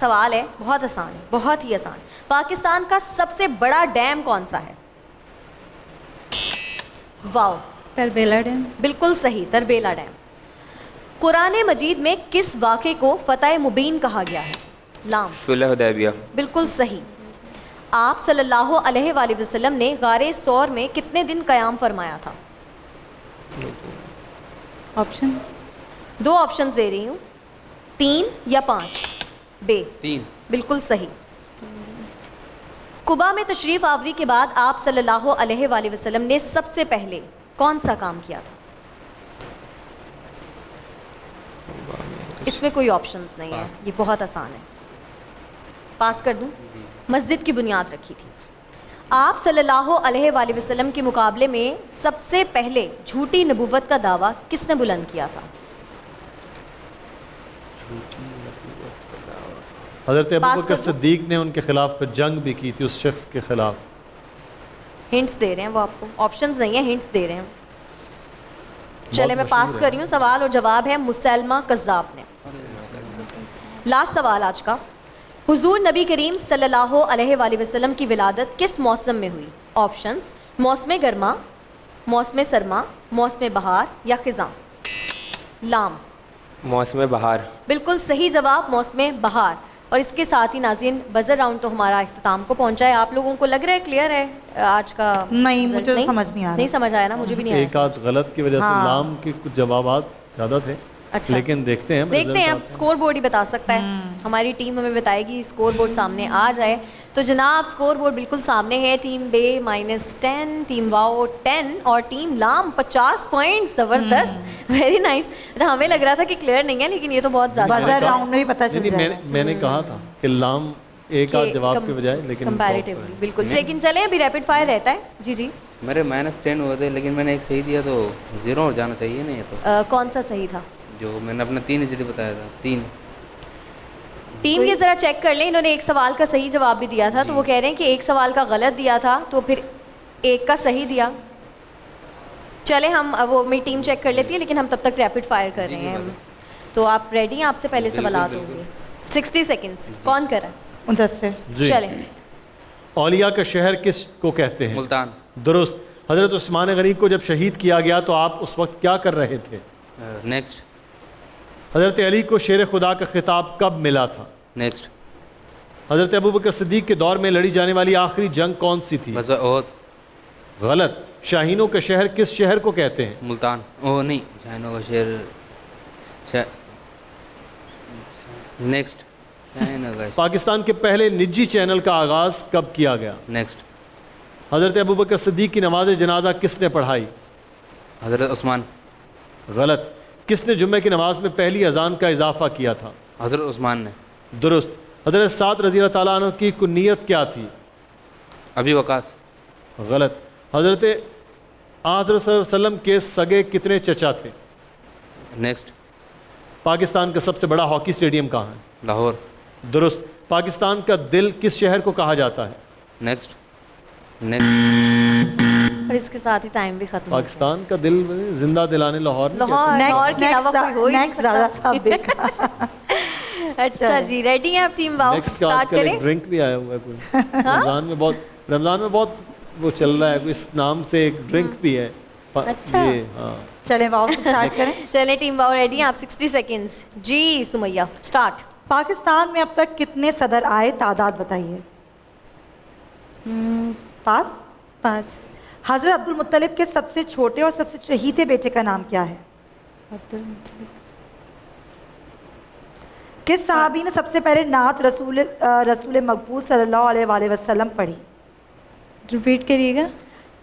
سوال ہے بہت آسان ہے, بہت ہی آسان. پاکستان کا سب سے بڑا ڈیم کون سا ہے؟ واو, تربیلا ڈیم. بالکل صحیح, تربیلا ڈیم. قرآن مجید میں کس واقعے کو فتح مبین کہا گیا ہے؟ لام. صلح حدیبیہ. بالکل صحیح. آپ صلی اللہ علیہ وآلہ وسلم نے غار ثور میں کتنے دن قیام فرمایا تھا؟ آپشن. 2 آپشنز دے رہی ہوں, 3 یا 5. بے. 3. بالکل صحیح. قبا میں تشریف آوری کے بعد آپ صلی اللہ علیہ وآلہ وسلم نے سب سے پہلے کون سا کام کیا تھا؟ اس میں کوئی آپشنز نہیں ہے, یہ بہت آسان ہے. پاس کر دوں؟ مسجد کی بنیاد رکھی تھی. آپ صلی اللہ علیہ وآلہ وسلم کے مقابلے میں سب سے پہلے جھوٹی نبوت کا دعویٰ کس نے بلند کیا تھا؟ حضرت ابوبکر صدیق نے ان کے خلاف پھر جنگ بھی کی تھی, اس شخص کے خلاف. ہنٹس دے رہے ہیں وہ آپ کو, آپشنز نہیں ہیں, ہنٹس دے رہے ہیں. چلے میں پاس کر رہی ہوں. سوال اور جواب ہے مسلمہ کذاب نے. لاسٹ سوال آج کا. حضور نبی کریم صلی اللہ علیہ وآلہ وسلم کی ولادت کس موسم میں ہوئی؟ آپشنز: موسم گرما, موسم سرما, موسم بہار یا خزاں. لام. موسم بہار. بالکل صحیح جواب, موسم بہار. اور اس کے ساتھ ہی ناظرین بزر راؤنڈ تو ہمارا اختتام کو پہنچا ہے. آپ لوگوں کو لگ رہا ہے کلیئر ہے آج کا؟ نہیں, مجھے سمجھ نہیں آیا. نہیں سمجھ آیا نا, مجھے بھی نہیں آیا. ایک آدھ غلط کی وجہ سے لام کے کچھ جوابات زیادہ تھے. اچھا, لیکن دیکھتے ہیں اب اسکور بورڈ ہی بتا سکتا ہے. ہماری ٹیم ہمیں بتائے گی, اسکور بورڈ سامنے آ جائے تو جناب اسکور بورڈ بالکل سامنے ہے. ٹیم بے -10, ٹیم واؤ 10 اور ٹیم لام 50 پوائنٹس. زبردست, ویری نائس. ہمیں لگ رہا تھا کہ کلیئر نہیں ہے, لیکن یہ تو بہت زیادہ راؤنڈ میں بھی پتہ چل جائے. میں نے کہا تھا کہ لام ایک آدھ جواب کے بجائے, لیکن کمپیریٹیولی بالکل. لیکن چلیں ابھی ریپڈ فائر رہتا ہے. جی جی, میرے -10 ہوئے تھے, لیکن میں نے ایک صحیح دیا تو 0 اور جانا چاہیے. نہیں تو کون سا صحیح تھا جو میں نے اپنا 3 اجلی بتایا تھا؟ 3. ٹیم یہ ذرا چیک کر لیں. انہوں نے ایک سوال کا صحیح جواب بھی دیا تھا, تو وہ کہہ رہے ہیں کہ ایک سوال کا غلط دیا تھا تو پھر ایک کا صحیح دیا. چلیں ہم وہ میری ٹیم چیک کر لیتی ہے, لیکن ہم تب تک ریپڈ فائر کر رہے ہیں. تو آپ ریڈی ہیں؟ آپ سے پہلے سوالات ہوں گے. 60 سیکنڈز. کون کر رہا ہے؟ مدثر. چلیں. اولیاء کا شہر کس کو کہتے ہیں؟ ملتان. درست. حضرت عثمان غنی کو جب شہید کیا گیا تو آپ اس وقت کیا کر رہے تھے؟ نیکسٹ. حضرت علی کو شیر خدا کا خطاب کب ملا تھا؟ نیکسٹ. حضرت ابوبکر صدیق کے دور میں لڑی جانے والی آخری جنگ کون سی تھی؟ غزوہ احد. غلط. شاہینوں کا شہر کس شہر کو کہتے ہیں؟ ملتان. نہیں, شاہینوں کا شہر. نیکسٹ. پاکستان کے پہلے نجی چینل کا آغاز کب کیا گیا؟ نیکسٹ. حضرت ابوبکر صدیق کی نماز جنازہ کس نے پڑھائی؟ حضرت عثمان. غلط. کس نے جمعہ کی نماز میں پہلی اذان کا اضافہ کیا تھا؟ حضرت عثمان نے. درست. حضرت سعد رضی اللہ تعالیٰ عنہ کی کنیت کیا تھی؟ ابی وقاص. غلط. حضرت حضرت صلی اللہ علیہ وسلم کے سگے کتنے چچا تھے؟ نیکسٹ. پاکستان کا سب سے بڑا ہاکی اسٹیڈیم کہاں ہے؟ لاہور. درست. پاکستان کا دل کس شہر کو کہا جاتا ہے؟ نیکسٹ. نیکسٹ. اور اس کے ساتھ ہی ٹائم بھی ختم. پاکستان کا دل زندہ دلانے لاہور. لاہور کے علاوہ کوئی ہو ہی نہیں سکتا. اچھا جی, ریڈی ہیں آپ ٹیم واؤ؟ اسٹارٹ کریں. ڈرنک بھی آیا ہوا ہے کوئی رمضان میں بہت وہ چل رہا ہے, کوئی اس نام سے ایک ڈرنک بھی ہے. اچھا, چلیں واؤ اسٹارٹ کریں. چلیں ٹیم واؤ ریڈی ہیں آپ؟ 60 سیکنڈز. جی سمیہ اسٹارٹ. پاکستان میں اب تک کتنے صدر آئے, تعداد بتائیے. پاس. پاس. حضرت عبد المطلب کے سب سے چھوٹے اور سب سے چہیتے بیٹے کا نام کیا ہے؟ عبد المطلب. کس صحابی نے سب سے پہلے نعت رسول مقبول صلی اللہ علیہ وآلہ وسلم پڑھی؟ ریپیٹ کریے گا.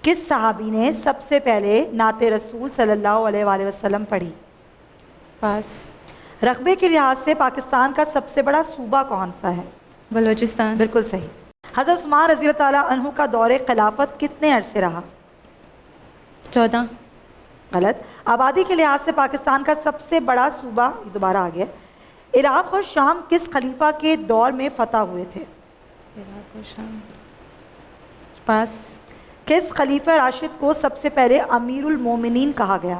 کس صحابی نے سب سے پہلے نعت رسول صلی اللہ علیہ وآلہ وسلم پڑھی؟ پاس. رقبے کے لحاظ سے پاکستان کا سب سے بڑا صوبہ کون سا ہے؟ بلوچستان. بالکل صحیح. حضرت عثمان رضی اللہ تعالیٰ عنہ کا دور خلافت کتنے عرصے رہا؟ 14. غلط. آبادی کے لحاظ سے پاکستان کا سب سے بڑا صوبہ, دوبارہ آ گیا, عراق اور شام کس خلیفہ کے دور میں فتح ہوئے تھے؟ عراق اور شام. پاس. کس خلیفہ راشد کو سب سے پہلے امیر المومنین کہا گیا؟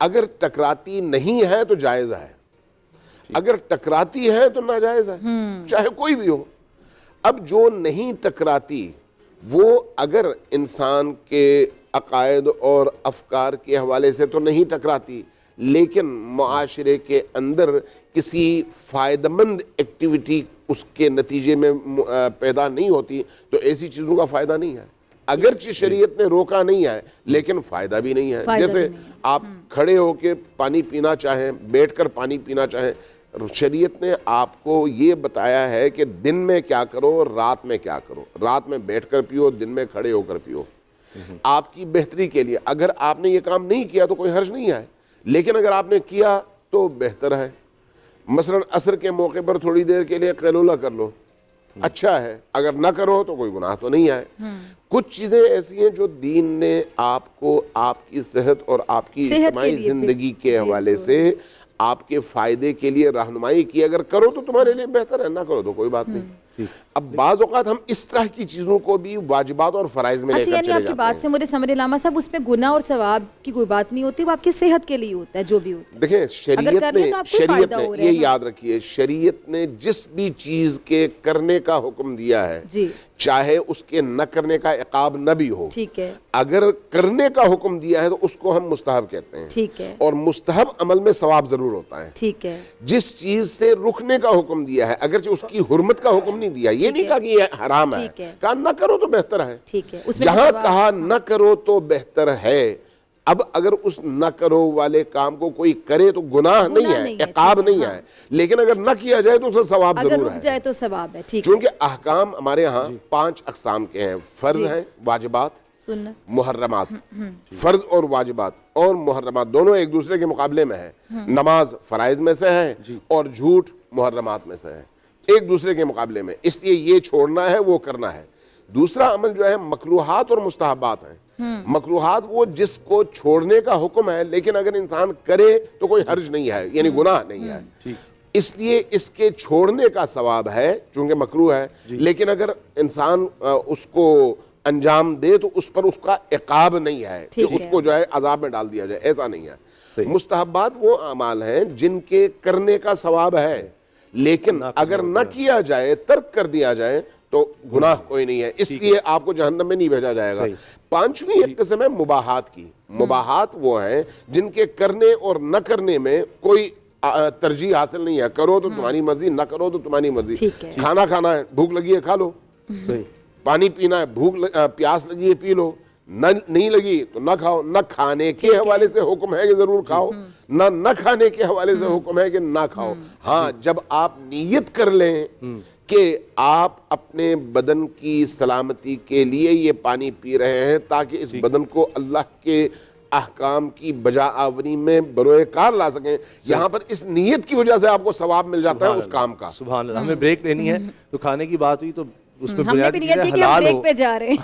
اگر ٹکراتی نہیں ہے تو جائز ہے، اگر ٹکراتی ہے تو ناجائز ہے، چاہے کوئی بھی ہو۔ اب جو نہیں ٹکراتی وہ اگر انسان کے عقائد اور افکار کے حوالے سے تو نہیں ٹکراتی، لیکن معاشرے کے اندر کسی فائدہ مند ایکٹیویٹی اس کے نتیجے میں پیدا نہیں ہوتی تو ایسی چیزوں کا فائدہ نہیں ہے۔ اگرچہ شریعت نے روکا نہیں ہے لیکن فائدہ بھی نہیں ہے۔ جیسے آپ کھڑے ہو کے پانی پینا چاہیں، بیٹھ کر پانی پینا چاہیں، شریعت نے آپ کو یہ بتایا ہے کہ دن میں کیا کرو، رات میں کیا کرو۔ رات میں بیٹھ کر پیو، دن میں کھڑے ہو کر پیو، آپ کی بہتری کے لیے۔ اگر آپ نے یہ کام نہیں کیا تو کوئی حرج نہیں ہے، لیکن اگر آپ نے کیا تو بہتر ہے۔ مثلا عصر کے موقع پر تھوڑی دیر کے لیے قیلولہ کر لو، اچھا ہے، اگر نہ کرو تو کوئی گناہ تو نہیں ہے۔ کچھ چیزیں ایسی ہیں جو دین نے آپ کو آپ کی صحت اور آپ کی اجتماعی زندگی کے حوالے سے آپ کے فائدے کے لیے رہنمائی کی، اگر کرو تو تمہارے لیے بہتر ہے، نہ کرو تو کوئی بات نہیں۔ اب بعض اوقات ہم اس طرح کی چیزوں کو بھی واجبات اور فرائض میں لے کر چلے جاتے ہیں۔ آپ کی بات سے مجھے سمجھ علامہ صاحب اس میں گناہ اور ثواب کی کوئی بات نہیں ہوتی، وہ آپ کی صحت کے لیے ہوتا ہے جو بھی ہوتا ہے۔ دیکھیں شریعت نے یہ یاد رکھیے، شریعت نے جس بھی چیز کے کرنے کا حکم دیا ہے چاہے اس کے نہ کرنے کا عقاب نہ بھی ہو، ٹھیک ہے، اگر کرنے کا حکم دیا ہے تو اس کو ہم مستحب کہتے ہیں، ٹھیک ہے، اور مستحب عمل میں ثواب ضرور ہوتا ہے، ٹھیک ہے۔ جس چیز سے رکنے کا حکم دیا ہے اگرچہ اس کی حرمت کا حکم نہیں دیا، یہ نہیں کہا کہ یہ حرام ہے، کہا نہ کرو تو بہتر ہے، ٹھیک ہے، جہاں کہا نہ کرو تو بہتر ہے۔ اب اگر اس نہ کرو والے کام کو کوئی کرے تو گناہ نہیں ہے، عقاب نہیں ہے، لیکن اگر نہ کیا جائے تو اسے ثواب ضرور ہے، اگر رک جائے تو ثواب ہے، ٹھیک ہے۔ چونکہ احکام ہمارے ہاں 5 اقسام کے ہیں، فرض ہیں، واجبات، محرمات۔ فرض اور واجبات اور محرمات دونوں ایک دوسرے کے مقابلے میں ہیں۔ نماز فرائض میں سے ہے اور جھوٹ محرمات میں سے ہے، ایک دوسرے کے مقابلے میں، اس لیے یہ چھوڑنا ہے وہ کرنا ہے۔ دوسرا عمل جو ہے مکروہات اور مستحبات ہیں۔ مکروہات وہ جس کو چھوڑنے کا حکم ہے لیکن اگر انسان کرے تو کوئی حرج نہیں ہے، یعنی گناہ نہیں ہے، اس لیے اس کے چھوڑنے کا ثواب ہے چونکہ مکروہ ہے، لیکن اگر انسان اس کو انجام دے تو اس پر اس کا عقاب نہیں ہے کہ اس کو جو ہے عذاب میں ڈال دیا جائے، ایسا نہیں ہے۔ مستحبات وہ اعمال ہیں جن کے کرنے کا ثواب ہے لیکن اگر نہ کیا جائے، ترک کر دیا جائے تو گناہ کوئی نہیں ہے، اس لیے آپ کو جہنم میں نہیں بھیجا جائے گا۔ 5ویں ایک قسم ہے مباحات کی۔ مباحات وہ ہیں جن کے کرنے اور نہ کرنے میں کوئی ترجیح حاصل نہیں ہے، کرو تو تمہاری مرضی، نہ کرو تو تمہاری مرضی۔ کھانا کھانا ہے، بھوک لگی ہے کھا لو، پانی پینا ہے، پیاس لگی ہے پی لو، نہیں لگی تو نہ کھاؤ۔ نہ کھانے کے حوالے سے حکم ہے کہ ضرور کھاؤ، نہ کھانے کے حوالے سے حکم ہے کہ نہ کھاؤ۔ ہاں جب آپ نیت کر لیں کہ آپ اپنے بدن کی سلامتی کے لیے یہ پانی پی رہے ہیں تاکہ اس بدن کو اللہ کے احکام کی بجا آوری میں بروئے کار لا سکیں، یہاں پر اس نیت کی وجہ سے آپ کو ثواب مل جاتا ہے اس کام کا۔ سبحان اللہ۔ ہمیں بریک لینی ہے تو کھانے کی بات ہوئی تو اس میں ہم نے بھی نیت کی کہ ہم بریک پہ جا رہے ہیں،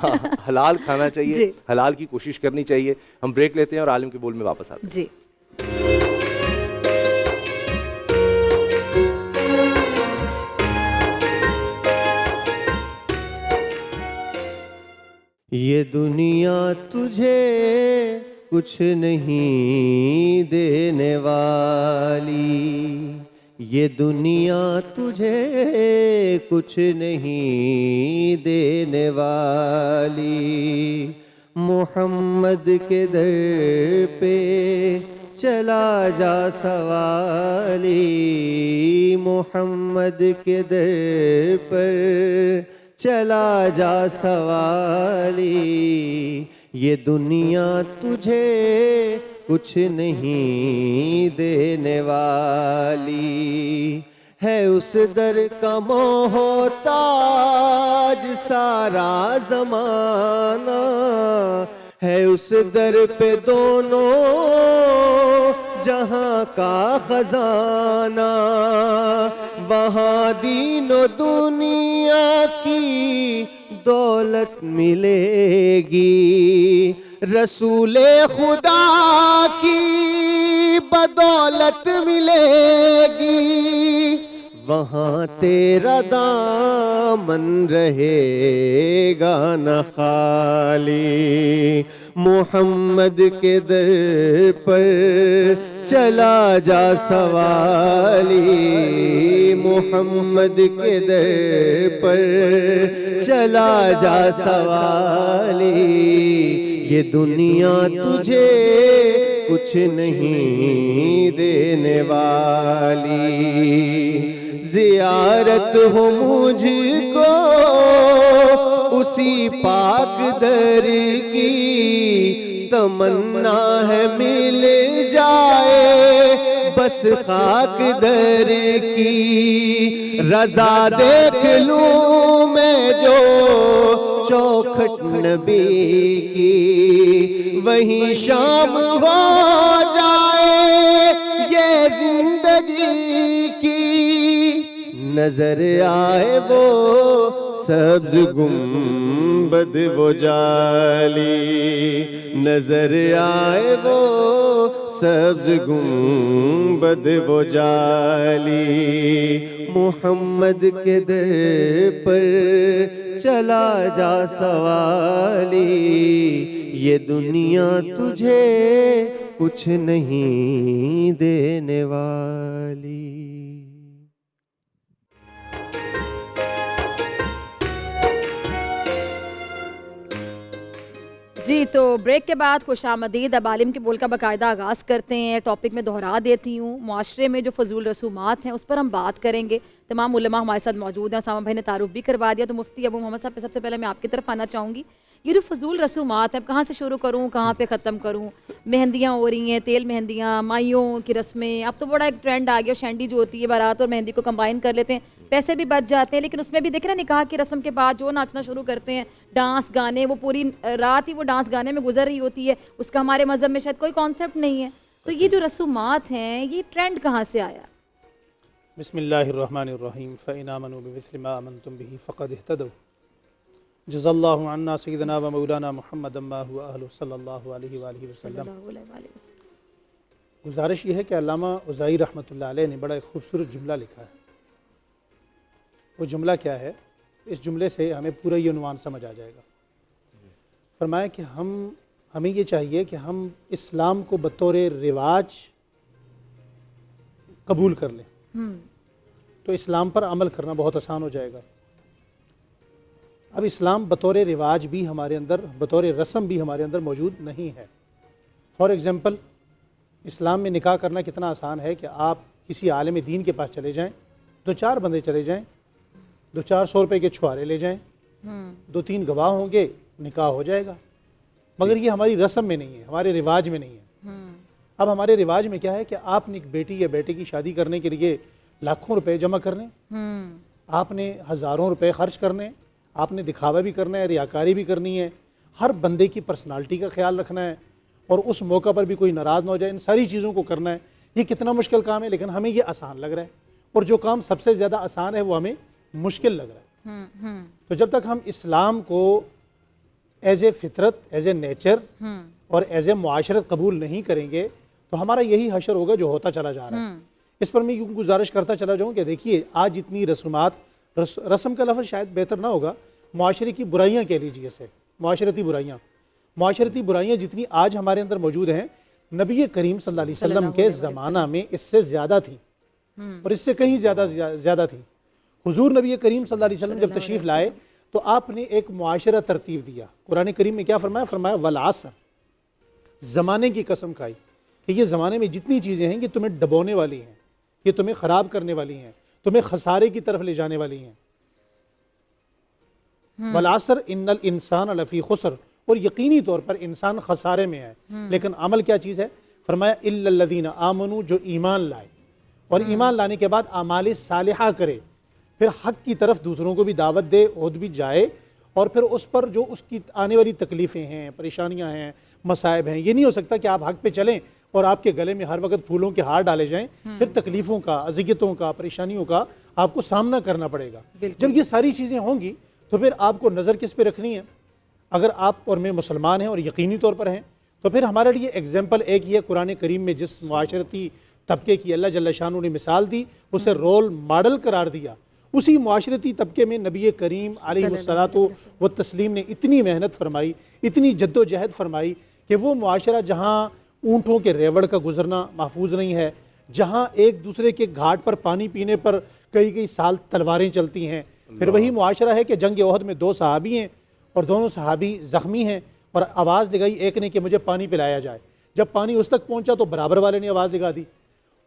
حلال کھانا چاہیے، حلال کی کوشش کرنی چاہیے۔ ہم بریک لیتے ہیں اور عالم کے بول میں واپس آتے ہیں۔ جی یہ دنیا تجھے کچھ نہیں دینے والی، یہ دنیا تجھے کچھ نہیں دینے والی، محمد کے در پہ چلا جا سوالی، محمد کے در پر چلا جا سوالی، یہ دنیا تجھے کچھ نہیں دینے والی، ہے اس در کا محتاج سارا زمانہ، ہے اس در پہ دونوں جہاں کا خزانہ، وہاں دین و دنیا کی دولت ملے گی، رسول خدا کی بدولت ملے گی، وہاں تیرا دامن رہے گا نہ خالی. محمد کے در پر چلا جا سوالی, محمد کے در پر چلا جا سوالی. یہ دنیا تجھے کچھ نہیں دینے والی, زیارت ہو مجھ کو اسی پاک در کی, تمنا ہے مل جائے بس خاک در کی. رضا دیکھ لوں میں جو چوکھٹ نبی کی, وہیں شام ہو جائے یہ زندگی کی. نظر آئے وہ سبز گنبد وہ جالی, نظر آئے وہ سبز گنبد وہ جالی. محمد کے در پر چلا جا سوالی, یہ دنیا تجھے کچھ نہیں دینے والی. جی تو بریک کے بعد خوش آمدید. اب عالم کے بول کا باقاعدہ آغاز کرتے ہیں. ٹاپک میں دہرا دیتی ہوں, معاشرے میں جو فضول رسومات ہیں اس پر ہم بات کریں گے. تمام علماء ہمارے ساتھ موجود ہیں. اسامہ بھائی نے تعارف بھی کروا دیا, تو مفتی ابو محمد صاحب پہ سب سے پہلے میں آپ کی طرف آنا چاہوں گی. یہ جو فضول رسومات ہیں, کہاں سے شروع کروں, کہاں پہ ختم کروں؟ مہندیاں ہو رہی ہیں, تیل مہندیاں, مائیوں کی رسمیں, اب تو بڑا ایک ٹرینڈ آ گیا. شینڈی جو ہوتی ہے بارات اور مہندی کو کمبائن کر لیتے ہیں, پیسے بھی بچ جاتے ہیں. لیکن اس میں بھی دیکھ رہے ہیں نکاح کی رسم کے بعد جو ناچنا شروع کرتے ہیں, ڈانس گانے, وہ پوری رات ہی وہ ڈانس گانے میں گزر رہی ہوتی ہے. اس کا ہمارے مذہب میں شاید کوئی کانسیپٹ نہیں ہے. تو یہ جو رسومات ہیں یہ ٹرینڈ کہاں سے آیا؟ بسم اللہ الرحمن الرحیم. فَإِنْ آمَنُوا بِمِثْلِ مَا آمَنْتُمْ بِهِ فَقَدِ اهْتَدَوْا. جزا اللہ عنا سیدنا و مولانا محمد ما هو اہلہ صلی اللہ علیہ وآلہ وسلم. گزارش یہ ہے کہ علامہ اوزائی رحمۃ اللہ علیہ نے بڑا ایک خوبصورت جملہ لکھا ہے. وہ جملہ کیا ہے؟ اس جملے سے ہمیں پورا یہ عنوان سمجھ آ جائے گا. فرمایا کہ ہمیں یہ چاہیے کہ ہم اسلام کو بطور رواج قبول کر لیں, تو اسلام پر عمل کرنا بہت آسان ہو جائے گا. اب اسلام بطور رواج بھی ہمارے اندر, بطور رسم بھی ہمارے اندر موجود نہیں ہے. فار ایگزامپل, اسلام میں نکاح کرنا کتنا آسان ہے کہ آپ کسی عالم دین کے پاس چلے جائیں, 2-4 بندے چلے جائیں, 200-400 روپے کے چھوارے لے جائیں, 2-3 گواہ ہوں گے, نکاح ہو جائے گا. مگر یہ ہماری رسم میں نہیں ہے, ہمارے رواج میں نہیں ہے. اب ہمارے رواج میں کیا ہے کہ آپ نے ایک بیٹی یا بیٹے کی شادی کرنے کے لیے لاکھوں روپے جمع کرنے, آپ نے ہزاروں روپے خرچ کرنے, آپ نے دکھاوا بھی کرنا ہے, ریاکاری بھی کرنی ہے, ہر بندے کی پرسنالٹی کا خیال رکھنا ہے, اور اس موقع پر بھی کوئی ناراض نہ ہو جائے, ان ساری چیزوں کو کرنا ہے. یہ کتنا مشکل کام ہے, لیکن ہمیں یہ آسان لگ رہا ہے. اور جو کام سب سے زیادہ آسان ہے وہ ہمیں مشکل لگ رہا ہے. تو جب تک ہم اسلام کو ایز اے فطرت, ایز اے نیچر اور ایز اے معاشرت قبول نہیں کریں گے, تو ہمارا یہی حشر ہوگا جو ہوتا چلا جا رہا ہے. اس پر میں یوں گزارش کرتا چلا جاؤں کہ دیکھیے آج اتنی رسومات, رسم کا لفظ شاید بہتر نہ ہوگا, معاشرے کی برائیاں کہہ لیجیے اسے, معاشرتی برائیاں جتنی آج ہمارے اندر موجود ہیں, نبی کریم صلی اللہ علیہ وسلم کے زمانہ میں اس سے زیادہ تھی, اور اس سے کہیں زیادہ تھی. حضور نبی کریم صلی اللہ علیہ وسلم جب تشریف لائے تو آپ نے ایک معاشرہ ترتیب دیا. قرآن کریم میں کیا فرمایا؟ فرمایا والعصر, زمانے کی قسم کھائی کہ یہ زمانے میں جتنی چیزیں ہیں یہ تمہیں ڈبونے والی ہیں, یہ تمہیں خراب کرنے والی ہیں, تمہیں خسارے کی طرف لے جانے والی ہیں. والعصر ان الانسان لفی خسر, اور یقینی طور پر انسان خسارے میں ہے. لیکن عمل کیا چیز ہے؟ فرمایا الا الذین آمنوا, جو ایمان لائے, اور ایمان لانے کے بعد اعمال صالحہ کرے, پھر حق کی طرف دوسروں کو بھی دعوت دے, خود بھی جائے, اور پھر اس پر جو اس کی آنے والی تکلیفیں ہیں, پریشانیاں ہیں, مصائب ہیں. یہ نہیں ہو سکتا کہ آپ حق پہ چلیں اور آپ کے گلے میں ہر وقت پھولوں کے ہار ڈالے جائیں, پھر تکلیفوں کا, اذیتوں کا, پریشانیوں کا آپ کو سامنا کرنا پڑے گا. جب یہ ساری چیزیں ہوں گی تو پھر آپ کو نظر کس پہ رکھنی ہے؟ اگر آپ اور میں مسلمان ہیں اور یقینی طور پر ہیں, تو پھر ہمارے لیے ایگزامپل ایک ہی ہے قرآن کریم میں جس معاشرتی طبقے کی اللہ جل شانہ نے مثال دی، اسے رول ماڈل قرار دیا. اسی معاشرتی طبقے میں نبی کریم علیہ الصلوۃ والتسلیم نے اتنی محنت فرمائی، اتنی جد و جہد فرمائی کہ وہ معاشرہ جہاں اونٹوں کے ریوڑ کا گزرنا محفوظ نہیں ہے، جہاں ایک دوسرے کے گھاٹ پر پانی پینے پر کئی سال تلواریں چلتی ہیں، پھر وہی معاشرہ ہے کہ جنگ احد میں 2 صحابی ہیں اور دونوں صحابی زخمی ہیں اور آواز لگائی ایک نے کہ مجھے پانی پلایا جائے. جب پانی اس تک پہنچا تو برابر والے نے آواز لگا دی.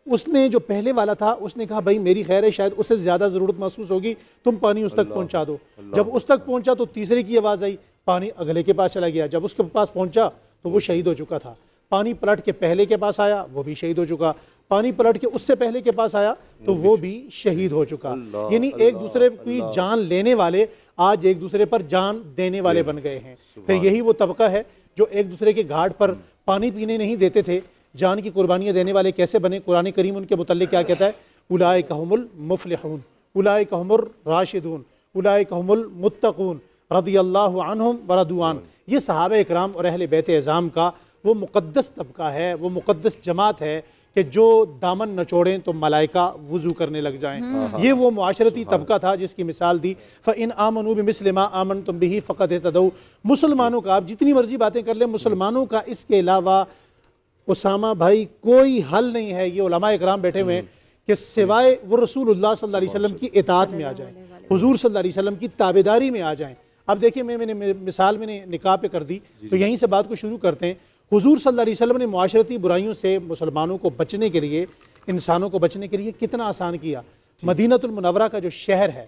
اس نے جو پہلے والا تھا اس نے کہا بھائی میری خیر ہے، شاید اسے زیادہ ضرورت محسوس ہوگی، تم پانی اس تک پہنچا دو. جب اس تک پہنچا تو تیسرے کی آواز آئی، پانی اگلے کے پاس چلا گیا. جب اس کے پاس پہنچا تو وہ شہید ہو چکا تھا. پانی پلٹ کے پہلے کے پاس آیا، وہ بھی شہید ہو چکا. پانی پلٹ کے اس سے پہلے کے پاس آیا تو وہ بھی شہید ہو چکا. یعنی ایک دوسرے کی جان لینے والے آج ایک دوسرے پر جان دینے والے بن گئے ہیں. پھر یہی وہ طبقہ ہے جو ایک دوسرے کے گھاٹ پر پانی پینے نہیں دیتے تھے، جان کی قربانیاں دینے والے کیسے بنے؟ قرآن کریم ان کے متعلق کیا کہتا ہے؟ اولئک هم المفلحون، اولئک هم الراشدون، اولئک هم المتقون رضی اللہ عنہم ورضوا عنہ. یہ صحابہ اکرام اور اہل بیت اعظام کا وہ مقدس طبقہ ہے، وہ مقدس جماعت ہے کہ جو دامن نچوڑیں تو ملائکہ وضو کرنے لگ جائیں. یہ وہ معاشرتی طبقہ تھا جس کی مثال دی فَإِنْ آمَنُوا بِمِثْلِ مَا آمَنْتُمْ بِهِ فَقَدْ اهْتَدَوْا. مسلمانوں کا آپ جتنی مرضی باتیں کر لیں، مسلمانوں کا اس کے علاوہ اسامہ بھائی کوئی حل نہیں ہے. یہ علماء اکرام بیٹھے ہوئے ہیں کہ سوائے وہ رسول اللہ صلی اللہ علیہ وسلم کی اطاعت میں آ جائیں، حضور صلی اللہ علیہ وسلم کی تابعداری میں آ جائیں. اب دیکھیں میں نے مثال میں نے نکاح پہ کر دی تو یہیں سے بات کو شروع کرتے ہیں. حضور صلی اللہ علیہ وسلم نے معاشرتی برائیوں سے مسلمانوں کو بچنے کے لیے، انسانوں کو بچنے کے لیے کتنا آسان کیا. مدینہ المنورہ کا جو شہر ہے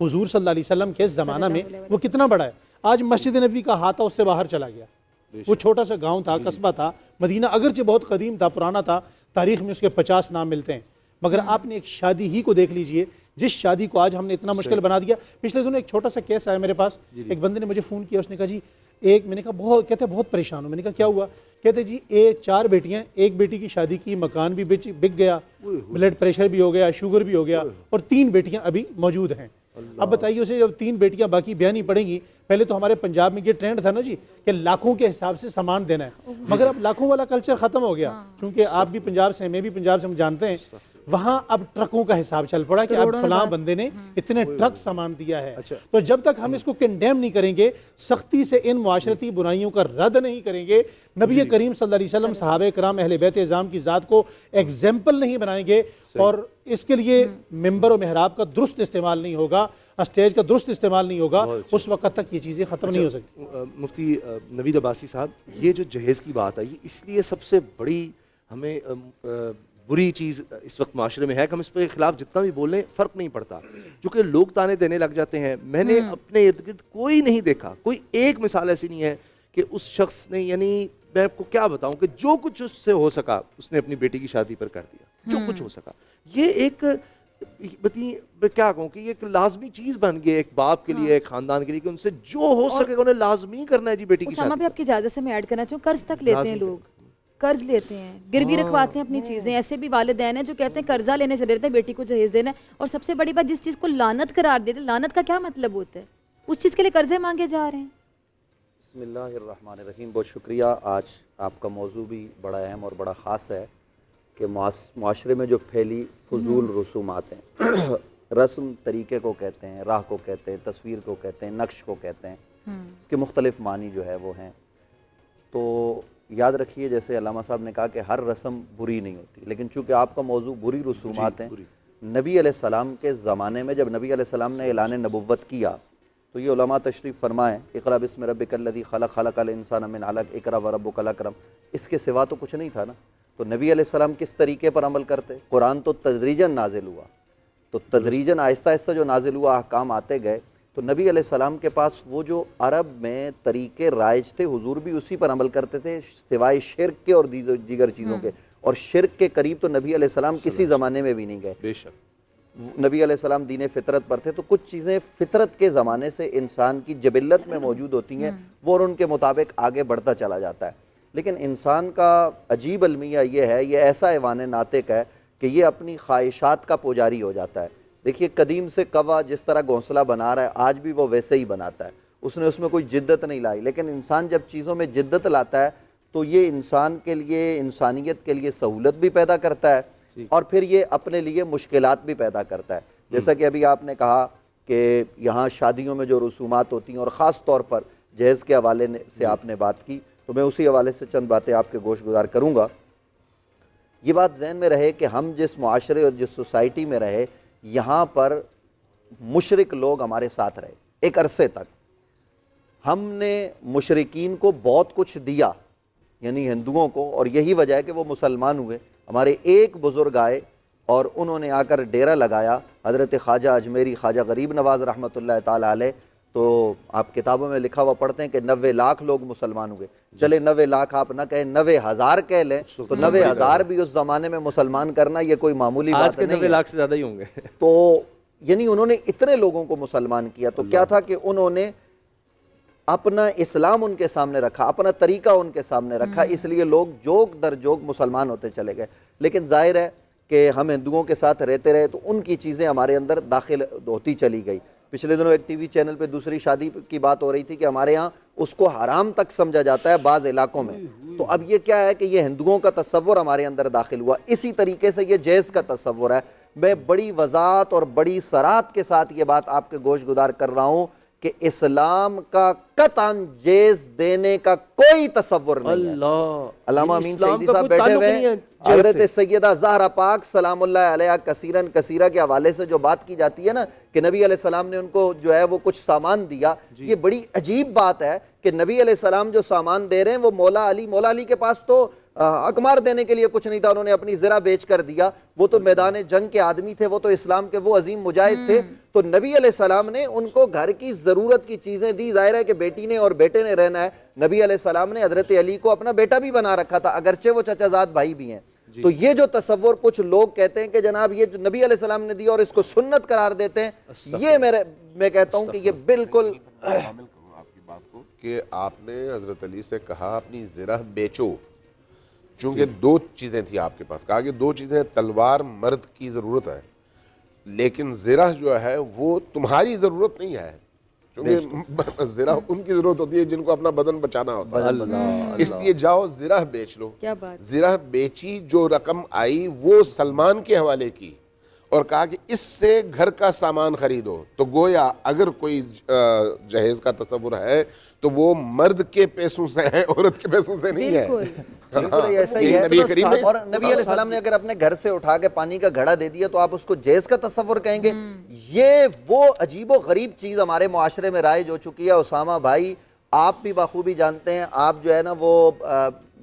حضور صلی اللہ علیہ وسلم کے زمانہ میں وہ کتنا بڑا ہے. آج مسجد نبوی کا ہاتھا اس سے باہر چلا گیا. وہ چھوٹا سا گاؤں تھا، قصبہ تھا. مدینہ اگرچہ بہت قدیم تھا، پرانا تھا، تاریخ میں اس کے 50 نام ملتے ہیں، مگر آپ نے ایک شادی ہی کو دیکھ لیجئے جس شادی کو آج ہم نے اتنا مشکل بنا دیا. پچھلے دنوں ایک چھوٹا سا کیس آیا میرے پاس. ایک بندے نے مجھے فون کیا، اس نے کہا جی میں نے کہا کہتے بہت پریشان ہوں. میں نے کہا کیا ہوا؟ کہتے جی 4 بیٹیاں، ایک بیٹی کی شادی کی، مکان بھی بک گیا، بلڈ پریشر بھی ہو گیا، شوگر بھی ہو گیا، اور 3 بیٹیاں ابھی موجود ہیں. اب بتائیے اسے جب 3 بیٹیاں باقی بیاہ نہیں پڑیں گی. پہلے تو ہمارے پنجاب میں یہ ٹرینڈ تھا نا جی کہ لاکھوں کے حساب سے سامان دینا ہے، مگر اب لاکھوں والا کلچر ختم ہو گیا. چونکہ آپ بھی پنجاب سے، میں بھی پنجاب سے، ہم جانتے ہیں وہاں اب ٹرکوں کا حساب چل پڑا کہ اب فلاں بندے نے اتنے ٹرک سامان دیا ہے. تو جب تک ہم اس کو کنڈیم نہیں کریں گے، سختی سے ان معاشرتی برائیوں کا رد نہیں کریں گے، نبی کریم صلی اللہ علیہ وسلم، صحابہ کرام، اہل بیت اعظام کی ذات کو ایگزامپل نہیں بنائیں گے، اور اس کے لیے ممبر و محراب کا درست استعمال نہیں ہوگا، اسٹیج کا درست استعمال نہیں ہوگا، اس وقت تک یہ چیزیں ختم نہیں ہو سکتی. مفتی نوید عباسی صاحب، یہ جو جہیز کی بات ہے، یہ اس لیے سب سے بڑی ہمیں بری چیز اس وقت معاشرے میں ہے کہ ہم اس کے خلاف جتنا بھی بولیں فرق نہیں پڑتا، کیونکہ لوگ تانے دینے لگ جاتے ہیں. میں نے اپنے ارد گرد کوئی نہیں دیکھا، کوئی ایک مثال ایسی نہیں ہے کہ اس شخص نے، یعنی میں آپ کو کیا بتاؤں کہ جو کچھ اس سے ہو سکا اس نے اپنی بیٹی کی شادی پر کر دیا، جو کچھ ہو سکا. یہ ایک کیا کہوں کہ یہ ایک لازمی چیز بن گئی ایک باپ کے لیے، ایک خاندان کے لیے، کہ ان سے جو ہو سکے انہیں لازمی کرنا ہے جی بیٹی کی شادی. اسامہ بھی آپ کی اجازت سے میں ایڈ کرنا چاہوں، قرض تک لیتے ہیں لوگ، قرض لیتے ہیں، گروی رکھواتے ہیں اپنی چیزیں. ایسے بھی والدین ہیں جو کہتے ہیں قرضہ لینے چلے رہتے ہیں بیٹی کو جہیز دینا ہے. اور سب سے بڑی بات، جس چیز کو لعنت قرار دیتے، لعنت کا کیا مطلب ہوتا ہے؟ اس چیز کے لیے قرضے مانگے جا رہے ہیں. بسم اللہ الرحمن الرحیم. بہت شکریہ. آج آپ کا موضوع بھی بڑا اہم اور بڑا خاص ہے کہ معاشرے میں جو پھیلی فضول رسومات ہیں، رسم طریقے کو کہتے ہیں، راہ کو کہتے ہیں، تصویر کو کہتے ہیں، نقش کو کہتے ہیں. اس کے مختلف معنی جو ہے وہ ہیں. تو یاد رکھیے جیسے علامہ صاحب نے کہا کہ ہر رسم بری نہیں ہوتی، لیکن چونکہ آپ کا موضوع بری رسومات ہیں، نبی علیہ السلام کے زمانے میں جب نبی علیہ السلام نے اعلان نبوت کیا تو یہ علماء تشریف فرمائیں اقرا بسم ربک الذی خلق، خلق الانسان من علق، اقرا وربک الاکرم. اس کے سوا تو کچھ نہیں تھا نا. تو نبی علیہ السلام کس طریقے پر عمل کرتے؟ قرآن تو تدریجاً نازل ہوا، تو تدریجاً آہستہ آہستہ جو نازل ہوا احکام آتے گئے. تو نبی علیہ السلام کے پاس وہ جو عرب میں طریقے رائج تھے، حضور بھی اسی پر عمل کرتے تھے، سوائے شرک کے اور دیگر چیزوں کے. اور شرک کے قریب تو نبی علیہ السلام کسی زمانے میں بھی نہیں گئے. بے شک نبی علیہ السلام دین فطرت پر تھے. تو کچھ چیزیں فطرت کے زمانے سے انسان کی جبلت میں موجود ہوتی ہیں، وہ اور ان کے مطابق آگے بڑھتا چلا جاتا ہے. لیکن انسان کا عجیب المیہ یہ ہے، یہ ایسا ایوان ناطق ہے کہ یہ اپنی خواہشات کا پجاری ہو جاتا ہے. دیکھیے قدیم سے کوا جس طرح گھونسلہ بنا رہا ہے آج بھی وہ ویسے ہی بناتا ہے، اس نے اس میں کوئی جدت نہیں لائی. لیکن انسان جب چیزوں میں جدت لاتا ہے تو یہ انسان کے لیے, انسانیت کے لیے سہولت بھی پیدا کرتا ہے اور پھر یہ اپنے لیے مشکلات بھی پیدا کرتا ہے. جیسا کہ ابھی آپ نے کہا کہ یہاں شادیوں میں جو رسومات ہوتی ہیں اور خاص طور پر جہیز کے حوالے سے آپ نے بات کی, تو میں اسی حوالے سے چند باتیں آپ کے گوش گزار کروں گا. یہ بات ذہن میں رہے کہ ہم جس معاشرے اور جس سوسائٹی میں رہے, یہاں پر مشرک لوگ ہمارے ساتھ رہے ایک عرصے تک. ہم نے مشرکین کو بہت کچھ دیا, یعنی ہندوؤں کو, اور یہی وجہ ہے کہ وہ مسلمان ہوئے. ہمارے ایک بزرگ آئے اور انہوں نے آ کر ڈیرا لگایا, حضرت خواجہ اجمیری, خواجہ غریب نواز رحمۃ اللہ تعالیٰ علیہ. تو آپ کتابوں میں لکھا ہوا پڑھتے ہیں کہ 90 لاکھ لوگ مسلمان ہوئے. چلے 90 لاکھ آپ نہ کہیں, 90,000 کہہ لیں, تو 90,000 بھی اس زمانے میں مسلمان کرنا یہ کوئی معمولی بات نہیں ہے. 90 لاکھ سے زیادہ ہی ہوں گے. تو یعنی انہوں نے اتنے لوگوں کو مسلمان کیا. تو کیا تھا کہ انہوں نے اپنا اسلام ان کے سامنے رکھا, اپنا طریقہ ان کے سامنے رکھا, اس لیے لوگ جوگ در جوگ مسلمان ہوتے چلے گئے. لیکن ظاہر ہے کہ ہم ہندوؤں کے ساتھ رہتے رہے تو ان کی چیزیں ہمارے اندر داخل ہوتی چلی گئی. پچھلے دنوں ایک ٹی وی چینل پہ دوسری شادی کی بات ہو رہی تھی کہ ہمارے ہاں اس کو حرام تک سمجھا جاتا ہے بعض علاقوں میں. تو اب یہ کیا ہے کہ یہ ہندوؤں کا تصور ہمارے اندر داخل ہوا. اسی طریقے سے یہ جہیز کا تصور ہے. میں بڑی وضاحت اور بڑی صراحت کے ساتھ یہ بات آپ کے گوش گزار کر رہا ہوں کہ اسلام کا قطعاً جہیز دینے کا کوئی تصور نہیں ہے. علامہ امین شہیدی صاحب بیٹھے ہوئے ہیں, حضرت سیدہ زہرا پاک سلام اللہ علیہ کثیرن کثیرہ کے حوالے سے جو بات کی جاتی ہے نا کہ نبی علیہ السلام نے ان کو جو ہے وہ کچھ سامان دیا, یہ بڑی عجیب بات ہے کہ نبی علیہ السلام جو سامان دے رہے ہیں وہ مولا علی کے پاس تو اکمار دینے کے لیے کچھ نہیں تھا, انہوں نے اپنی زرہ بیچ کر دیا. وہ تو میدان جنگ کے آدمی تھے, وہ تو اسلام کے وہ عظیم مجاہد تھے. تو نبی علیہ السلام نے ان کو گھر کی ضرورت کی چیزیں دی. ظاہر ہے کہ بیٹی نے اور بیٹے نے رہنا ہے. نبی علیہ السلام نے حضرت علی کو اپنا بیٹا بھی بنا رکھا تھا, اگرچہ وہ چچا زاد بھائی بھی ہیں. تو یہ جو تصور کچھ لوگ کہتے ہیں کہ جناب یہ جو نبی علیہ السلام نے دیا اور اس کو سنت قرار دیتے ہیں, یہ میں کہتا ہوں کہ یہ بالکل شامل کروں آپ کی بات کو کہ آپ نے حضرت علی سے کہا اپنی زرہ بیچو, چونکہ دو چیزیں تھیں آپ کے پاس. کہا کہ دو چیزیں, تلوار مرد کی ضرورت ہے لیکن زرہ جو ہے وہ تمہاری ضرورت نہیں ہے, کیونکہ زرہ ان کی ضرورت ہوتی ہے جن کو اپنا بدن بچانا ہوتا ہے. اس لیے جاؤ زرہ بیچ لو. زرہ بیچی, جو رقم آئی وہ سلمان کے حوالے کی اور کہا کہ اس سے گھر کا سامان خریدو. تو گویا اگر کوئی جہیز کا تصور ہے تو وہ مرد کے پیسوں سے ہے, عورت کے پیسوں سے نہیں ہے. بالکل ایسا ہی ہے. اور نبی علیہ السلام نے اگر اپنے گھر سے اٹھا کے پانی کا گھڑا دے دیا تو آپ اس کو جہیز کا تصور کہیں گے؟ یہ وہ عجیب و غریب چیز ہمارے معاشرے میں رائج ہو چکی ہے. اسامہ بھائی آپ بھی بخوبی جانتے ہیں, آپ جو ہے نا وہ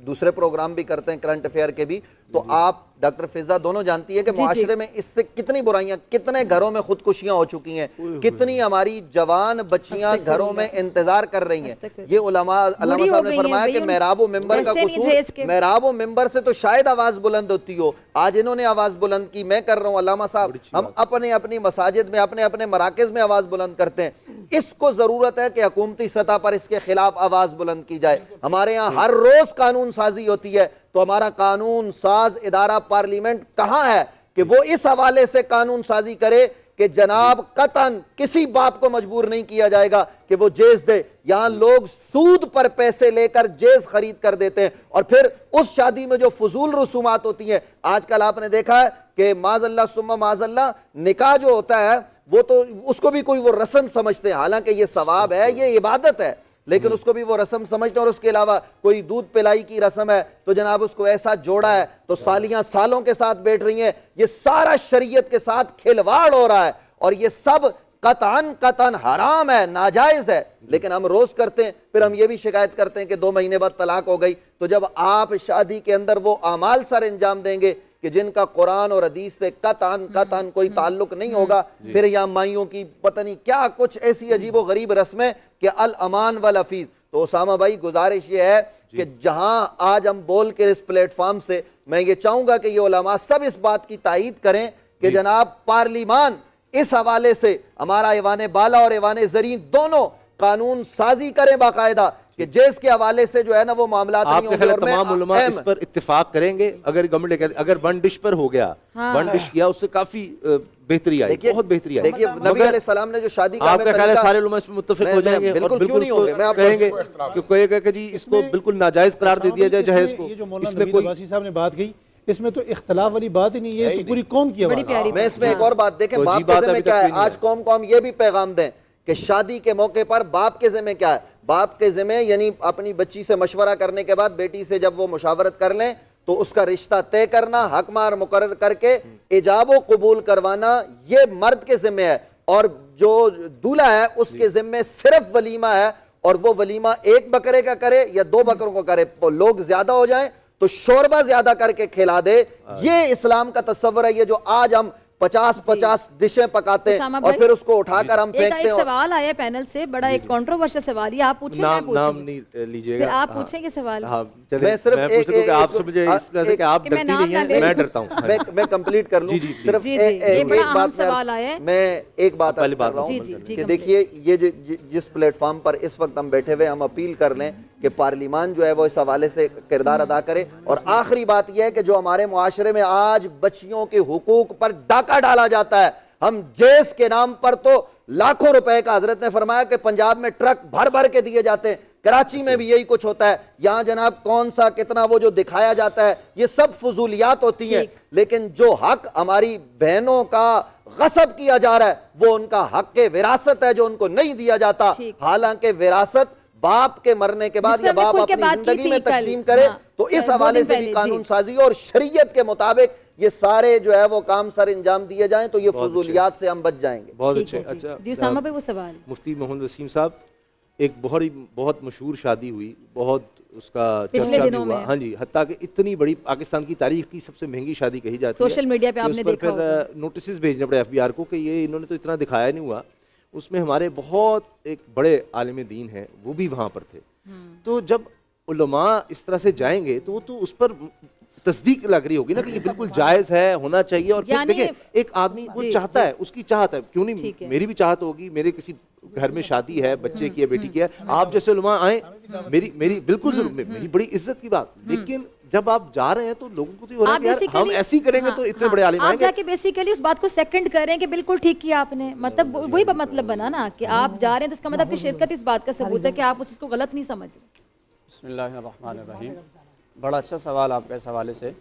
دوسرے پروگرام بھی کرتے ہیں کرنٹ افیئر کے بھی, تو آپ ڈاکٹر فضا دونوں جانتی ہے کہ معاشرے میں اس سے کتنی برائیاں, کتنے گھروں میں خودکشیاں ہو چکی ہیں, کتنی ہماری جوان بچیاں گھروں میں انتظار کر رہی ہیں. یہ علماء صاحب نے فرمایا کہ محراب و ممبر کا قصور, محراب و ممبر سے تو شاید آواز بلند ہوتی ہو, آج انہوں نے آواز بلند کی, میں کر رہا ہوں. علامہ صاحب ہم اپنی مساجد میں اپنے مراکز میں آواز بلند کرتے ہیں. اس کو ضرورت ہے کہ حکومتی سطح پر اس کے خلاف آواز بلند کی جائے. ہمارے ہاں ہر روز قانون سازی ہوتی ہے, تو ہمارا قانون ساز ادارہ پارلیمنٹ کہاں ہے کہ وہ اس حوالے سے قانون سازی کرے کہ جناب قطعاً کسی باپ کو مجبور نہیں کیا جائے گا کہ وہ جہیز دے. یہاں لوگ سود پر پیسے لے کر جہیز خرید کر دیتے ہیں, اور پھر اس شادی میں جو فضول رسومات ہوتی ہیں, آج کل آپ نے دیکھا ہے کہ معاذ اللہ ثم معاذ اللہ نکاح جو ہوتا ہے وہ تو اس کو بھی کوئی وہ رسم سمجھتے ہیں, حالانکہ یہ ثواب ہے, یہ عبادت ہے, لیکن اس کو بھی وہ رسم سمجھتے ہیں. اور اس کے علاوہ کوئی دودھ پلائی کی رسم ہے تو جناب اس کو ایسا جوڑا ہے تو سالیاں سالوں کے ساتھ بیٹھ رہی ہیں. یہ سارا شریعت کے ساتھ کھلواڑ ہو رہا ہے, اور یہ سب قطعاً حرام ہے, ناجائز ہے, لیکن ہم روز کرتے ہیں. پھر ہم یہ بھی شکایت کرتے ہیں کہ 2 مہینے بعد طلاق ہو گئی. تو جب آپ شادی کے اندر وہ اعمال سر انجام دیں گے کہ جن کا قرآن اور حدیث سے قطعاً کوئی تعلق نہیں ہوگا, پھر یہاں مائیوں کی پتہ نہیں کیا کچھ ایسی عجیب و غریب رسمیں کہ الامان والحفیظ. تو اسامہ بھائی گزارش یہ ہے کہ جہاں آج ہم بول کے اس پلیٹ فارم سے, میں یہ چاہوں گا کہ یہ علماء سب اس بات کی تائید کریں کہ جناب پارلیمان اس حوالے سے, ہمارا ایوان بالا اور ایوان زرین دونوں قانون سازی کریں باقاعدہ کہ جیز کے حوالے سے جو ہے نا وہ معاملات نہیں آپ ہوں کے گے. خیال تمام علماء اس پر اتفاق کریں گے اگر گورنمنٹ اگر ون ڈش پر ہو گیا, ون ڈش کیا اس سے کافی بہتری آئی, بہت بہتری آئی. دیکھیے نبی علیہ السلام نے جو شادی کا آپ کا خیال ہے سارے علماء اس پر متفق ہو جائیں گے اور بالکل کہیں گے کہ کوئی کہے کہ جی اس کو بالکل ناجائز قرار دے دیا جائے جہیز کو. یہ جو مولانا نوید عباسی صاحب نے بات کہی اس میں تو اختلاف والی بات ہی نہیں ہے, تو پوری قوم کی آواز ہے. میں اس میں ایک اور بات دیکھیں, باپ کے ذمہ کیا ہے. آج قوم یہ بھی پیغام دیں کہ شادی کے موقع پر باپ کے ذمہ کیا ہے. باپ کے ذمہ یعنی اپنی بچی سے مشورہ کرنے کے بعد بیٹی سے جب وہ مشاورت کر لیں تو اس کا رشتہ طے کرنا, حق مار مقرر کر کے ایجاب و قبول کروانا یہ مرد کے ذمہ ہے, اور جو دولہا ہے اس کے ذمہ صرف ولیمہ ہے, اور وہ ولیمہ 1 بکرے کا کرے یا 2 بکروں کا کرے. لوگ زیادہ ہو جائیں تو شوربہ زیادہ کر کے کھلا دے. یہ اسلام کا تصور ہے. یہ جو آج ہم 50 ڈشیں پکاتے ہیں اور پھر اس کو اٹھا کر ہم پھینکتے ہیں. ایک سوال آیا پینل سے, بڑا ایک کنٹروورشل سوال ہے, آپ پوچھیں میں پوچھوں, نام نہیں لیجئے گا, پھر آپ پوچھیں گے سوال. میں صرف میں پوچھتا ہوں کہ آپ سے مجھے اس طرح سے کہ آپ ڈرتی نہیں ہیں, میں ڈرتا ہوں. میں کمپلیٹ کر لوں. صرف میں ایک بات عرض کر رہا ہوں کہ دیکھیے یہ جس پلیٹ فارم پر اس وقت ہم بیٹھے ہوئے, ہم اپیل کر لیں کہ پارلیمان جو ہے وہ اس حوالے سے کردار ادا کرے. اور آخری بات یہ ہے کہ جو ہمارے معاشرے میں آج بچیوں کے حقوق پر ڈاکہ ڈالا جاتا ہے, ہم جیز کے نام پر تو لاکھوں روپے کا, حضرت نے فرمایا کہ پنجاب میں ٹرک بھر بھر کے دیے جاتے ہیں, کراچی میں بھی یہی کچھ ہوتا ہے. یہاں جناب کون سا کتنا وہ جو دکھایا جاتا ہے یہ سب فضولیات ہوتی ہیں, لیکن جو حق ہماری بہنوں کا غصب کیا جا رہا ہے وہ ان کا حق وراثت ہے جو ان کو نہیں دیا جاتا. حالانکہ وراثت باپ کے مرنے کے بعد یا باپ اپنی زندگی میں تقسیم کرے تو اس حوالے سے بھی قانون سازی اور شریعت کے مطابق یہ سارے جو ہے وہ کام سر انجام دیے جائیں تو یہ فضولیات سے ہم بچ جائیں گے. بہت اچھا. مفتی محمد وسیم صاحب, ایک بہت مشہور شادی ہوئی, بہت اس کا چرچا بھی ہوا, ہاں جی, حتیٰ کہ اتنی بڑی پاکستان کی تاریخ کی سب سے مہنگی شادی کہی جاتی ہے. سوشل میڈیا پہ آپ نے دیکھا ہوگا, پھر نوٹسز بھیجنے پڑے FBR کو کہ یہ انہوں نے تو اتنا دکھایا نہیں ہوا. اس میں ہمارے بہت ایک بڑے عالم دین ہیں وہ بھی وہاں پر تھے. تو جب علماء اس طرح سے جائیں گے تو وہ تو اس پر تصدیق لگ رہی ہوگی نا کہ یہ بالکل جائز ہے, ہونا چاہیے. اور پھر دیکھیں ایک آدمی وہ چاہتا ہے, اس کی چاہت ہے, کیوں نہیں میری بھی چاہت ہوگی, میرے کسی گھر میں شادی ہے, بچے کی ہے, بیٹی کی ہے, آپ جیسے علماء آئیں, میری بالکل ضرور, میری بڑی عزت کی بات. لیکن جب آپ جا رہے ہیں تو لوگوں کو تو یہ ہو رہا ہے کہ ہم ایسی کریں گے تو اتنے بڑے عالم آئیں گے. آپ جا کے بیسیکلی اس بات کو سیکنڈ کریں کہ بالکل ٹھیک کیا آپ نے, مطلب وہی مطلب بنا نا کہ آپ جا رہے ہیں تو اس کا مطلب شرکت اس بات کا ثبوت ہے کہ آپ اس کو غلط نہیں سمجھ رہے. بسم اللہ الرحمن الرحیم. بڑا اچھا سوال آپ کا اس حوالے سے.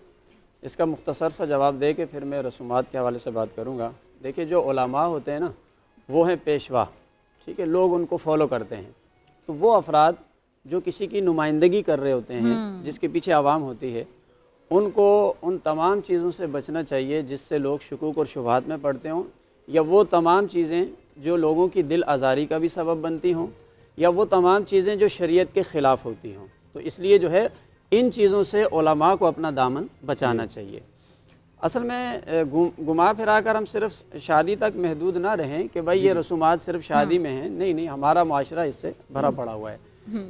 اس کا مختصر سا جواب دے کے پھر میں رسومات کے حوالے سے بات کروں گا. دیکھیے جو علماء ہوتے ہیں نا وہ ہیں پیشوا, ٹھیک ہے, لوگ ان کو فالو کرتے ہیں. تو وہ افراد جو کسی کی نمائندگی کر رہے ہوتے ہیں, جس کے پیچھے عوام ہوتی ہے, ان کو ان تمام چیزوں سے بچنا چاہیے جس سے لوگ شکوک اور شبہات میں پڑتے ہوں, یا وہ تمام چیزیں جو لوگوں کی دل آزاری کا بھی سبب بنتی ہوں, یا وہ تمام چیزیں جو شریعت کے خلاف ہوتی ہوں. تو اس لیے جو ہے ان چیزوں سے علماء کو اپنا دامن بچانا چاہیے. اصل میں گما پھرا کر ہم صرف شادی تک محدود نہ رہیں کہ بھائی یہ رسومات صرف شادی میں ہیں. نہیں, ہمارا معاشرہ اس سے بھرا پڑا ہوا ہے.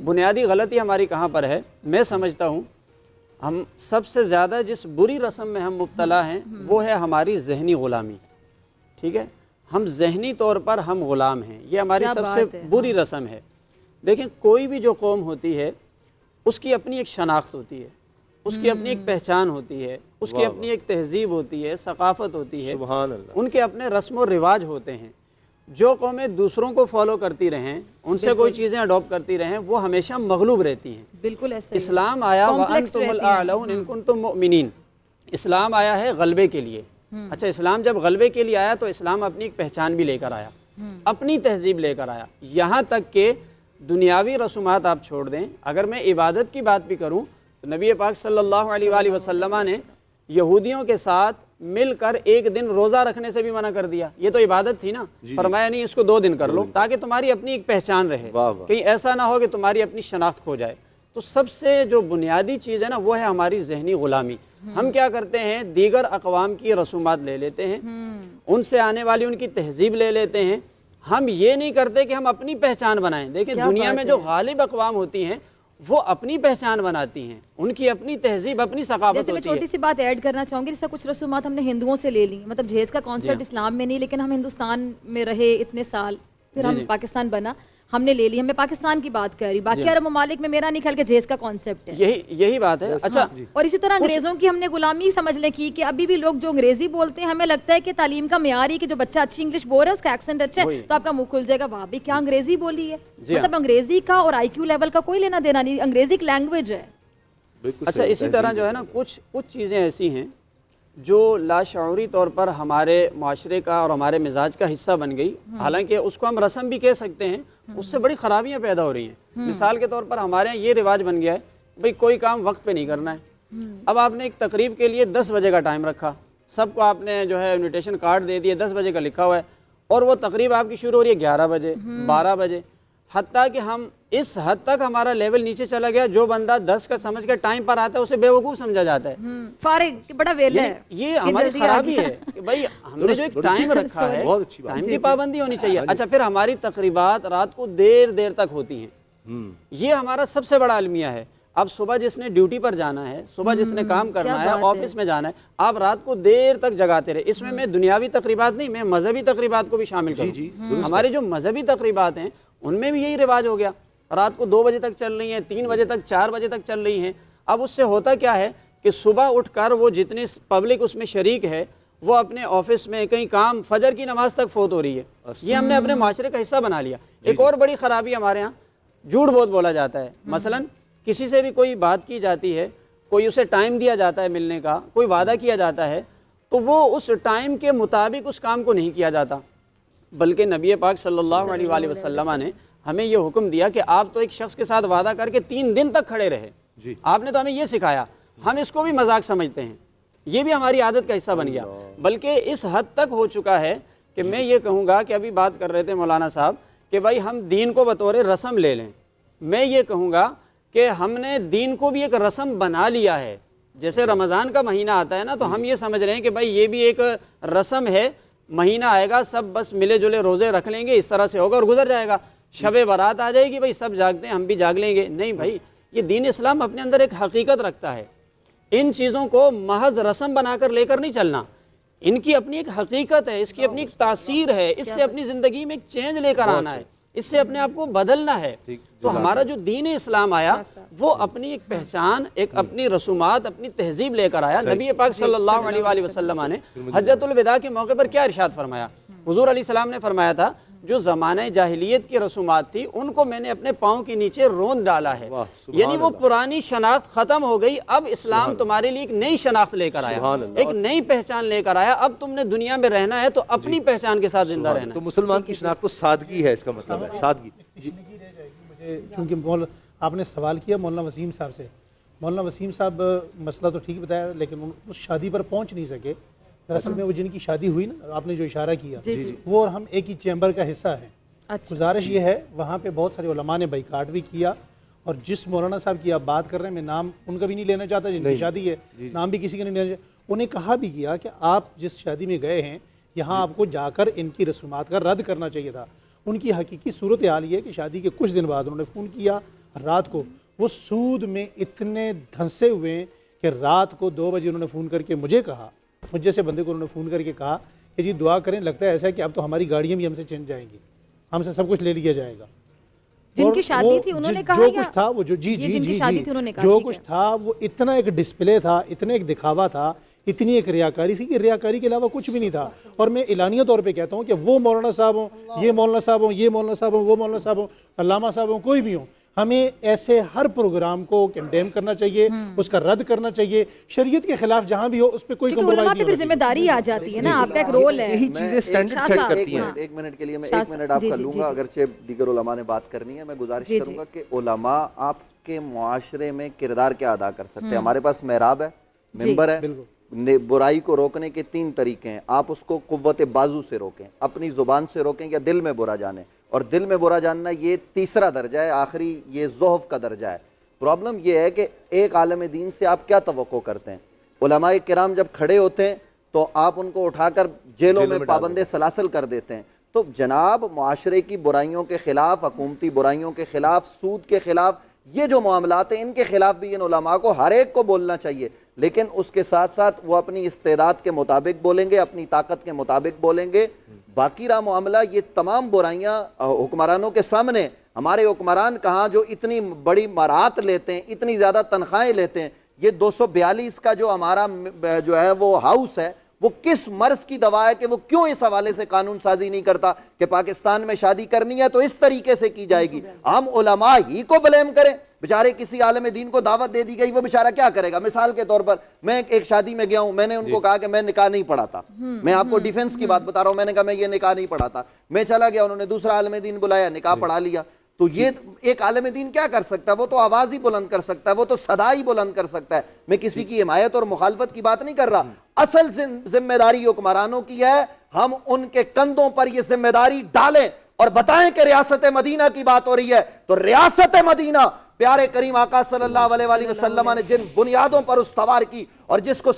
بنیادی غلطی ہماری کہاں پر ہے, میں سمجھتا ہوں ہم سب سے زیادہ جس بری رسم میں ہم مبتلا ہیں وہ ہے ہماری ذہنی غلامی. ٹھیک ہے, ہم ذہنی طور پر ہم غلام ہیں, یہ ہماری سب سے بری رسم ہے. دیکھیں کوئی بھی جو قوم ہوتی ہے اس کی اپنی ایک شناخت ہوتی ہے, اس کی اپنی ایک پہچان ہوتی ہے, اس کی اپنی ایک تہذیب ہوتی ہے, ثقافت ہوتی ہے, ان کے اپنے رسم و رواج ہوتے ہیں. جو قومیں دوسروں کو فالو کرتی رہیں, ان سے کوئی چیزیں اڈاپٹ کرتی رہیں, وہ ہمیشہ مغلوب رہتی ہیں. بالکل ایسا اسلام آیا وَأَنْتُمُ الْأَعْلَوْنَ إِن كُنتُم مُؤْمِنِينَ. اسلام آیا ہے غلبے کے لیے. اچھا, اسلام جب غلبے کے لیے آیا تو اسلام اپنی ایک پہچان بھی لے کر آیا, اپنی تہذیب لے کر آیا. یہاں تک کہ دنیاوی رسومات آپ چھوڑ دیں, اگر میں عبادت کی بات بھی کروں تو نبی پاک صلی اللہ علیہ وآلہ وسلم نے یہودیوں کے ساتھ مل کر ایک دن روزہ رکھنے سے بھی منع کر دیا. یہ تو عبادت تھی نا, فرمایا نہیں اس کو 2 دن کر لو تاکہ تمہاری اپنی ایک پہچان رہے, کہیں ایسا نہ ہو کہ تمہاری اپنی شناخت کھو جائے. تو سب سے جو بنیادی چیز ہے نا وہ ہے ہماری ذہنی غلامی. ہم کیا کرتے ہیں, دیگر اقوام کی رسومات لے لیتے ہیں, ان سے آنے والی ان کی تہذیب لے لیتے ہیں. ہم یہ نہیں کرتے کہ ہم اپنی پہچان بنائیں. دیکھیں دنیا میں جو غالب اقوام ہوتی ہیں وہ اپنی پہچان بناتی ہیں, ان کی اپنی تہذیب, اپنی ثقافت ہوتی ہے. میں چھوٹی سی بات ایڈ کرنا چاہوں گی, جیسا کچھ رسومات ہم نے ہندوؤں سے لے لی, مطلب جہیز کا کانسیپٹ اسلام میں نہیں, لیکن ہم ہندوستان میں رہے اتنے سال, پھر ہم پاکستان بنا, ہم نے لے لی. میں پاکستان کی بات کر رہی ہوں, باقی عرب ممالک میں میرا نہیں خیال کہ جہیز کا کانسیپٹ ہے. یہی بات ہے. اچھا, اور اسی طرح انگریزوں کی ہم نے غلامی سمجھ لیں کی کہ ابھی بھی لوگ جو انگریزی بولتے ہیں ہمیں لگتا ہے کہ تعلیم کا معیار ہی کہ جو بچہ اچھی انگلش بول رہا ہے اس کا ایکسنٹ اچھا ہے تو آپ کا منہ کھل جائے گا, وہاں بھی کیا انگریزی بولی ہے. مطلب انگریزی کا اور آئی کیو لیول کا کوئی لینا دینا نہیں, انگریزی ایک لینگویج ہے. اچھا, اسی طرح جو ہے نا کچھ چیزیں ایسی ہیں جو لاشعوری طور پر ہمارے معاشرے کا اور ہمارے مزاج کا حصہ بن گئی, حالانکہ اس کو ہم رسم بھی کہہ سکتے ہیں, اس سے بڑی خرابیاں پیدا ہو رہی ہیں. مثال کے طور پر ہمارے یہاں یہ رواج بن گیا ہے بھئی کوئی کام وقت پہ نہیں کرنا ہے. اب آپ نے ایک تقریب کے لیے 10 بجے کا ٹائم رکھا, سب کو آپ نے جو ہے انویٹیشن کارڈ دے دیے, 10 بجے کا لکھا ہوا ہے, اور وہ تقریب آپ کی شروع ہو رہی ہے 11 بجے 12 بجے. حتیٰ کہ ہم اس حد تک ہمارا لیول نیچے چلا گیا, جو بندہ 10 کا سمجھ کے ٹائم پر آتا ہے اسے بیوقوف سمجھا جاتا ہے, فارغ, بڑا ویلا ہے. یہ ہماری خرابی ہے کہ بھائی ہم نے جو ایک ٹائم رکھا ہے, ٹائم کی پابندی ہونی چاہیے. اچھا, پھر ہماری تقریبات رات کو دیر تک ہوتی ہیں, یہ ہمارا سب سے بڑا المیہ ہے. اب صبح جس نے ڈیوٹی پر جانا ہے, صبح جس نے کام کرنا ہے, آفس میں جانا ہے, آپ رات کو دیر تک جگاتے رہے. اس میں دنیاوی تقریبات نہیں, میں مذہبی تقریبات کو بھی شامل کروں. ہمارے جو مذہبی تقریبات ہیں ان میں بھی یہی رواج ہو گیا, رات کو 2 بجے تک چل رہی ہیں, 3 بجے تک, 4 بجے تک چل رہی ہیں. اب اس سے ہوتا کیا ہے کہ صبح اٹھ کر وہ جتنی پبلک اس میں شریک ہے وہ اپنے آفس میں کہیں کام, فجر کی نماز تک فوت ہو رہی ہے. یہ ہم نے اپنے معاشرے کا حصہ بنا لیا. ایک اور بڑی خرابی ہمارے ہاں, جھوٹ بہت بولا جاتا ہے. مثلا کسی سے بھی کوئی بات کی جاتی ہے, کوئی اسے ٹائم دیا جاتا ہے ملنے کا, کوئی وعدہ کیا جاتا ہے, تو وہ اس ٹائم کے مطابق اس کام کو نہیں کیا جاتا, بلکہ نبی پاک صلی اللہ علیہ وآلہ وسلم نے ہمیں یہ حکم دیا کہ آپ تو ایک شخص کے ساتھ وعدہ کر کے 3 دن تک کھڑے رہے. آپ نے تو ہمیں یہ سکھایا, ہم اس کو بھی مذاق سمجھتے ہیں, یہ بھی ہماری عادت کا حصہ بن گیا. بلکہ اس حد تک ہو چکا ہے کہ میں یہ کہوں گا کہ ابھی بات کر رہے تھے مولانا صاحب کہ بھائی ہم دین کو بطور رسم لے لیں. میں یہ کہوں گا کہ ہم نے دین کو بھی ایک رسم بنا لیا ہے. جیسے رمضان کا مہینہ آتا ہے نا, تو ہم یہ سمجھ رہے ہیں کہ بھائی یہ بھی ایک رسم ہے, مہینہ آئے گا سب بس ملے جلے روزے رکھ لیں گے, اس طرح سے ہوگا اور گزر جائے گا. شب برات آ جائے گی, بھائی سب جاگتے ہیں ہم بھی جاگ لیں گے. نہیں بھائی, یہ دین اسلام اپنے اندر ایک حقیقت رکھتا ہے. ان چیزوں کو محض رسم بنا کر لے کر نہیں چلنا, ان کی اپنی ایک حقیقت ہے, اس کی اپنی ایک تاثیر ہے, اس سے اپنی زندگی میں ایک چینج لے کر آنا ہے, اس سے اپنے آپ کو بدلنا ہے. تو ہمارا جو دین اسلام آیا وہ اپنی ایک پہچان, ایک اپنی رسومات, اپنی تہذیب لے کر آیا. نبی پاک صلی اللہ علیہ وآلہ وسلم نے حجۃ الوداع کے موقع پر کیا ارشاد فرمایا؟ حضور علیہ السلام نے فرمایا تھا جو زمانہ جاہلیت کی رسومات تھی ان کو میں نے اپنے پاؤں کے نیچے روند ڈالا ہے. یعنی وہ پرانی شناخت ختم ہو گئی, اب اسلام تمہارے لیے ایک نئی شناخت لے کر آیا, ایک نئی پہچان لے کر آیا. اب تم نے دنیا میں رہنا ہے تو اپنی پہچان کے ساتھ زندہ رہنا ہے. تو مسلمان کی شناخت تو سادگی ہے, اس کا مطلب ہے سادگی. چونکہ آپ نے سوال کیا مولانا وسیم صاحب سے, مولانا وسیم صاحب مسئلہ تو ٹھیک بتایا لیکن اس شادی پر پہنچ نہیں سکے. دراصل میں وہ جن کی شادی ہوئی نا, آپ نے جو اشارہ کیا وہ اور ہم ایک ہی چیمبر کا حصہ ہیں. گزارش یہ ہے, وہاں پہ بہت سارے علماء نے بائیکاٹ بھی کیا, اور جس مولانا صاحب کی آپ بات کر رہے ہیں میں نام ان کا بھی نہیں لینا چاہتا, جن کی شادی ہے نام بھی کسی کا نہیں لینا چاہتا, انہیں کہا بھی کیا کہ آپ جس شادی میں گئے ہیں یہاں آپ کو جا کر ان کی رسومات کا رد کرنا چاہیے تھا. ان کی حقیقی صورت حال یہ ہے کہ شادی کے کچھ دن بعد انہوں نے فون کیا رات کو, وہ سود میں اتنے دھنسے ہوئے ہیں کہ رات کو 2 بجے انہوں نے فون کر کے مجھے کہا, مجھ جیسے بندے کو انہوں نے فون کر کے کہا کہ جی دعا کریں, لگتا ہے ایسا ہے کہ اب تو ہماری گاڑیاں بھی ہم سے چھن جائیں گی, ہم سے سب کچھ لے لیا جائے گا. جن کی شادی تھی انہوں نے کہا جو کچھ تھا وہ جو کچھ تھا وہ اتنا ایک ڈسپلے تھا, اتنا ایک دکھاوا تھا, اتنی ایک ریاکاری تھی کہ ریاکاری کے علاوہ کچھ بھی نہیں تھا. اور میں اعلانیہ طور پہ کہتا ہوں کہ وہ مولانا صاحب ہوں, یہ مولانا صاحب ہوں, یہ مولانا صاحب ہوں, وہ مولانا صاحب ہوں, علامہ صاحب ہوں, کوئی بھی ہوں, ہمیں ایسے ہر پروگرام کو کنڈیم کرنا چاہیے, اس کا رد کرنا چاہیے. شریعت کے خلاف جہاں بھی ہو اس پہ کوئی کمپرومائز نہیں ہونا. ذمہ داری آ جاتی ہے نا, آپ کا ایک رول ہے. یہی چیزیں سٹینڈرڈ سیٹ کرتی ہیں. ایک منٹ کے لیے میں 1 منٹ آپ کا لوں گا, اگرچہ دیگر علماء نے بات کرنی ہے. میں گزارش کروں گا کہ علماء آپ کے معاشرے میں کردار کیا ادا کر سکتے ہیں. ہمارے پاس محراب ہے, ممبر ہے, برائی کو روکنے کے 3 طریقے ہیں. آپ اس کو قوت بازو سے روکیں, اپنی زبان سے روکیں, یا دل میں برا جانیں. اور دل میں برا جاننا یہ تیسرا درجہ ہے, آخری یہ ضعف کا درجہ ہے. پرابلم یہ ہے کہ ایک عالم دین سے آپ کیا توقع کرتے ہیں؟ علماء کرام جب کھڑے ہوتے ہیں تو آپ ان کو اٹھا کر جیلوں میں پابند سلاسل کر دیتے ہیں. تو جناب معاشرے کی برائیوں کے خلاف, حکومتی برائیوں کے خلاف, سود کے خلاف, یہ جو معاملات ہیں ان کے خلاف بھی ان علماء کو ہر ایک کو بولنا چاہیے. لیکن اس کے ساتھ ساتھ وہ اپنی استعداد کے مطابق بولیں گے, اپنی طاقت کے مطابق بولیں گے. باقی رہا معاملہ, یہ تمام برائیاں حکمرانوں کے سامنے ہمارے حکمران کہاں جو اتنی بڑی مراعات لیتے ہیں، اتنی زیادہ تنخواہیں لیتے ہیں. یہ 242 کا جو ہمارا جو ہے وہ ہاؤس ہے، وہ کس مرض کی دوا ہے کہ وہ کیوں اس حوالے سے قانون سازی نہیں کرتا کہ پاکستان میں شادی کرنی ہے تو اس طریقے سے کی جائے گی. ہم علماء ہی کو بلیم کریں. بیچارے کسی عالم دین کو دعوت دے دی گئی، وہ بیچارہ کیا کرے گا؟ مثال کے طور پر میں ایک شادی میں گیا ہوں، میں نے ان کو کہا کہ میں نکاح نہیں پڑھاتا. میں آپ کو ڈیفنس کی بات بتا رہا ہوں. میں نے کہا میں یہ نکاح نہیں پڑھاتا. میں چلا گیا، انہوں نے دوسرا عالم دین بلایا، نکاح پڑھا لیا. تو یہ ایک عالم دین کیا کر سکتا ہے؟ وہ تو آواز ہی بلند کر سکتا ہے، وہ تو صدا ہی بلند کر سکتا ہے. میں کسی کی حمایت اور مخالفت کی بات نہیں کر رہا. اصل ذمہ داری حکمرانوں کی ہے. ہم ان کے کندھوں پر یہ ذمہ داری ڈالیں اور بتائیں کہ ریاست مدینہ کی بات ہو رہی ہے تو ریاست مدینہ پیارے کریم آقا صلی اللہ علیہ وآلہ وسلم نے جن بنیادوں پر استوار کی اور جس کو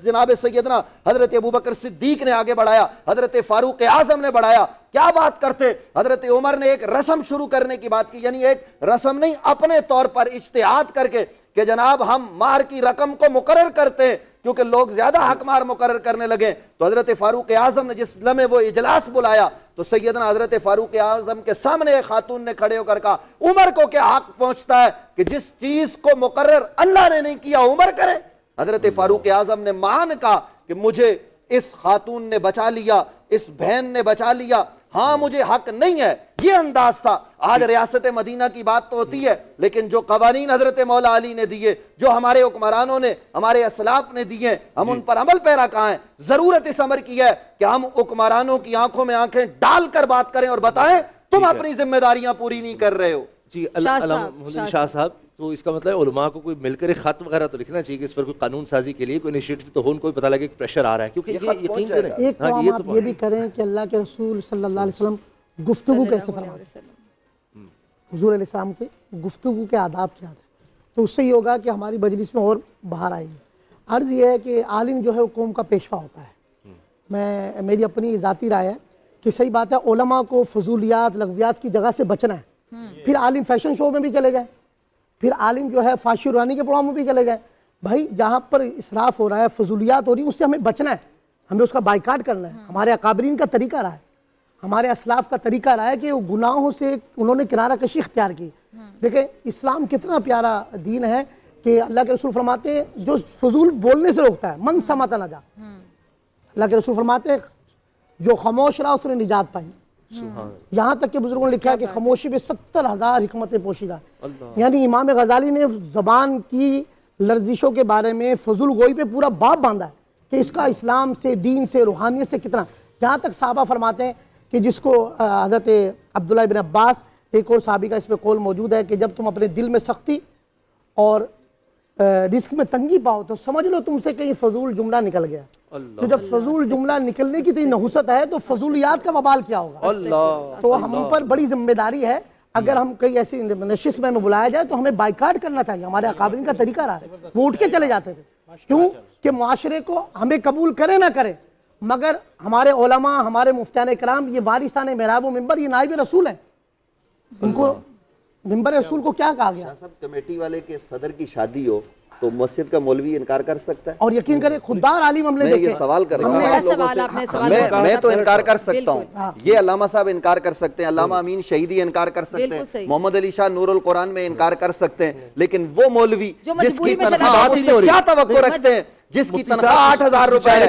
جناب سیدنا حضرت ابوبکر صدیق نے آگے بڑھایا، حضرت فاروق اعظم نے بڑھایا. کیا بات کرتے؟ حضرت عمر نے ایک رسم شروع کرنے کی بات کی، یعنی ایک رسم نہیں، اپنے طور پر اجتہاد کر کے کہ جناب ہم مہر کی رقم کو مقرر کرتے ہیں کیونکہ لوگ زیادہ حق مہر مقرر کرنے لگے. تو حضرت فاروق اعظم نے جس لمحے وہ اجلاس بلایا تو سیدنا حضرت فاروق اعظم کے سامنے ایک خاتون نے کھڑے ہو کر کہا عمر کو کیا حق پہنچتا ہے کہ جس چیز کو مقرر اللہ نے نہیں کیا عمر کرے؟ حضرت فاروق اعظم نے مان کہا کہ مجھے اس خاتون نے بچا لیا، اس بہن نے بچا لیا، ہاں مجھے حق نہیں ہے. یہ انداز تھا. آج ریاست مدینہ کی بات تو ہوتی ہے لیکن جو قوانین حضرت مولا علی نے دیے، جو ہمارے حکمرانوں نے، ہمارے اسلاف نے دیے، ہم ان پر عمل پیرا کہاں ہیں؟ ضرورت اس امر کی ہے کہ ہم حکمرانوں کی آنکھوں میں آنکھیں ڈال کر بات کریں اور بتائیں تم اپنی ذمہ داریاں پوری نہیں کر رہے ہو. جی شاہ صاحب، تو اس کا مطلب ہے علماء کو کوئی مل کر ایک خط وغیرہ تو لکھنا چاہیے کہ اس پر کوئی قانون سازی کے لیے کوئی انیشیٹو تو ہو، ان کو بھی پتہ لگے کہ پریشر آ رہا ہے. کیونکہ یہ یقین کریں ایک کام آپ یہ بھی کریں کہ اللہ کے رسول صلی اللہ علیہ وسلم گفتگو کیسے فرماتے ہیں، حضور علیہ السلام کے گفتگو کے آداب کیا ہیں، تو اس سے یہ ہوگا کہ ہماری مجلس میں اور باہر آئے گی. عرض یہ ہے کہ عالم جو ہے وہ قوم کا پیشوا ہوتا ہے. میری اپنی ذاتی رائے ہے کہ صحیح بات ہے علماء کو فضولیات لغویات کی جگہ سے بچنا ہے. پھر عالم فیشن شو میں بھی چلے جائیں، پھر عالم جو ہے فاشی روانی کے پروگرام میں بھی چلے جائیں. بھائی جہاں پر اسراف ہو رہا ہے، فضولیات ہو رہی ہے، اس سے ہمیں بچنا ہے، ہمیں اس کا بائیکاٹ کرنا ہے. ہمارے اکابرین کا طریقہ رہا ہے، ہمارے اسلاف کا طریقہ رہا ہے کہ وہ گناہوں سے انہوں نے کنارہ کشی اختیار کی. دیکھیں اسلام کتنا پیارا دین ہے کہ اللہ کے رسول فرماتے ہیں جو فضول بولنے سے روکتا ہے، من سمعت نجا. اللہ کے رسول فرماتے ہیں جو خاموش رہا اس نے نجات پائی. یہاں تک کہ بزرگوں نے لکھا ہے کہ خاموشی میں 70,000 حکمتیں پوشیدہ. یعنی امام غزالی نے زبان کی لرزشوں کے بارے میں فضول گوئی پہ پورا باب باندھا ہے کہ اس کا اسلام سے، دین سے، روحانیت سے کتنا. یہاں تک صحابہ فرماتے ہیں کہ جس کو حضرت عبداللہ بن عباس، ایک اور صحابی کا اس پہ قول موجود ہے کہ جب تم اپنے دل میں سختی اور رزق میں تنگی پاؤ تو سمجھ لو تم سے کہیں فضول جملہ نکل گیا. تو جب فضول جملہ نکلنے کی نحوست ہے تو فضولیات کا وبال کیا ہوگا؟ تو ہم پر بڑی ذمہ داری ہے. اگر ہم کئی ایسی نشست میں بلایا جائے تو ہمیں بائیکاٹ کرنا چاہیے. ہمارے اکابرین کا طریقہ رہا ہے، وہ اٹھ کے چلے جاتے تھے. کیوں کہ معاشرے کو ہمیں قبول کرے نہ کرے، مگر ہمارے علماء، ہمارے مفتیان کرام یہ وارثان محراب و منبر، یہ نائب رسول ہیں. ان کو منبر رسول کو کیا کہا گیا؟ صاحب کمیٹی والے کے صدر کی شادی ہو تو مسجد کا مولوی انکار کر سکتا ہے؟ اور یقین کریں خوددار عالم ہم نے میں یہ سوال کر رہا ہوں، میں تو انکار کر سکتا ہوں، یہ علامہ صاحب انکار کر سکتے ہیں، علامہ امین شہیدی انکار کر سکتے ہیں، محمد علی شاہ نور القرآن میں انکار کر سکتے ہیں، لیکن وہ مولوی جس کی تنخواہ کیا توقع رکھتے ہیں، جس کی تنخواہ 8,000 روپے ہے،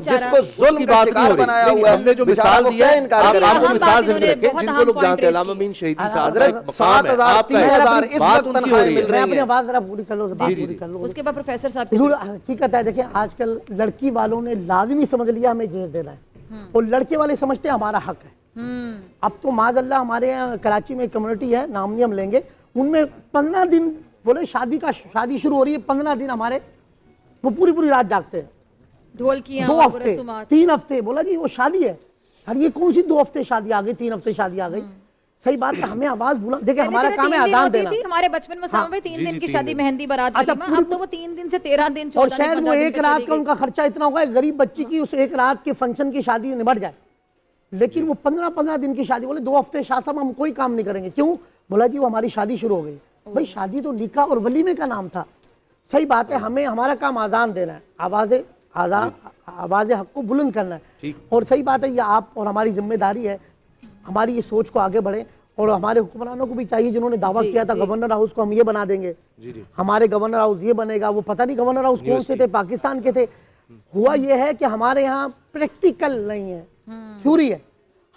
جس کو ظلم کا شکار بنایا ہوا ہے، ہم نے جو مثال دیا ہے آپ کو مثال ذمہ رکھیں جن کو لوگ جانتے ہیں. علامہ امین شہیدی صاحب حضرت 7,000 3,000 اس وقت تنخواہیں مل رہی ہیں. اپنی آواز ذرا پوری کر لو، بات پوری کر لو. اس کے بعد پروفیسر صاحب حضور حقیقت ہے دیکھیں آج کل لڑکی والوں نے لازمی سمجھ لیا ہمیں جہیز دینا ہے اور لڑکے والے سمجھتے ہیں ہمارا حق ہے. اب تو معاذ اللہ ہمارے یہاں کراچی میں ایک کمیونٹی ہے، نام نہیں ہم لیں گے، ان میں 15 دن بولے شادی شروع ہو رہی ہے، 15 دن ہمارے وہ پوری رات جاگتے ہیں. ڈھولکیاں 2 ہفتے 3 ہفتے بولا جی وہ شادی ہے. ارے یہ کون سی 2 ہفتے شادی آ گئی، 3 ہفتے شادی آ گئی؟ صحیح بات ہے، ہمیں آواز بلند، دیکھیں ہمارا کام ہے اذان دینا. ہمارے بچپن میں سامنے 3 دن کی شادی، مہندی بارات، ولیمہ، اب تو وہ 3 دن سے 13 دن، 14 دن، اور شاید وہ ایک رات کا ان کا خرچہ اتنا ہوگا ایک غریب بچی کی اس ایک رات کے فنکشن کی شادی نمٹ جائے. لیکن وہ 15 دن کی شادی، بولے 2 ہفتے شاہ صاحب ہم کوئی کام نہیں کریں گے. کیوں؟ بولا جی وہ ہماری شادی شروع ہو گئی. بھائی شادی تو نکاح اور ولیمے کا نام تھا. صحیح بات ہے، ہمیں ہمارا کام آزان دینا ہے، آواز حق کو بلند کرنا ہے. اور صحیح بات ہے یہ آپ اور ہماری ذمہ داری ہے، ہماری یہ سوچ کو آگے بڑھیں اور ہمارے حکمرانوں کو بھی چاہیے جنہوں نے دعویٰ کیا تھا گورنر ہاؤس کو ہم یہ بنا دیں گے، ہمارے گورنر ہاؤس یہ بنے گا، وہ پتہ نہیں گورنر ہاؤس کون سے تھے، پاکستان کے تھے. ہوا یہ ہے کہ ہمارے یہاں پریکٹیکل نہیں ہے، تھیوری ہے.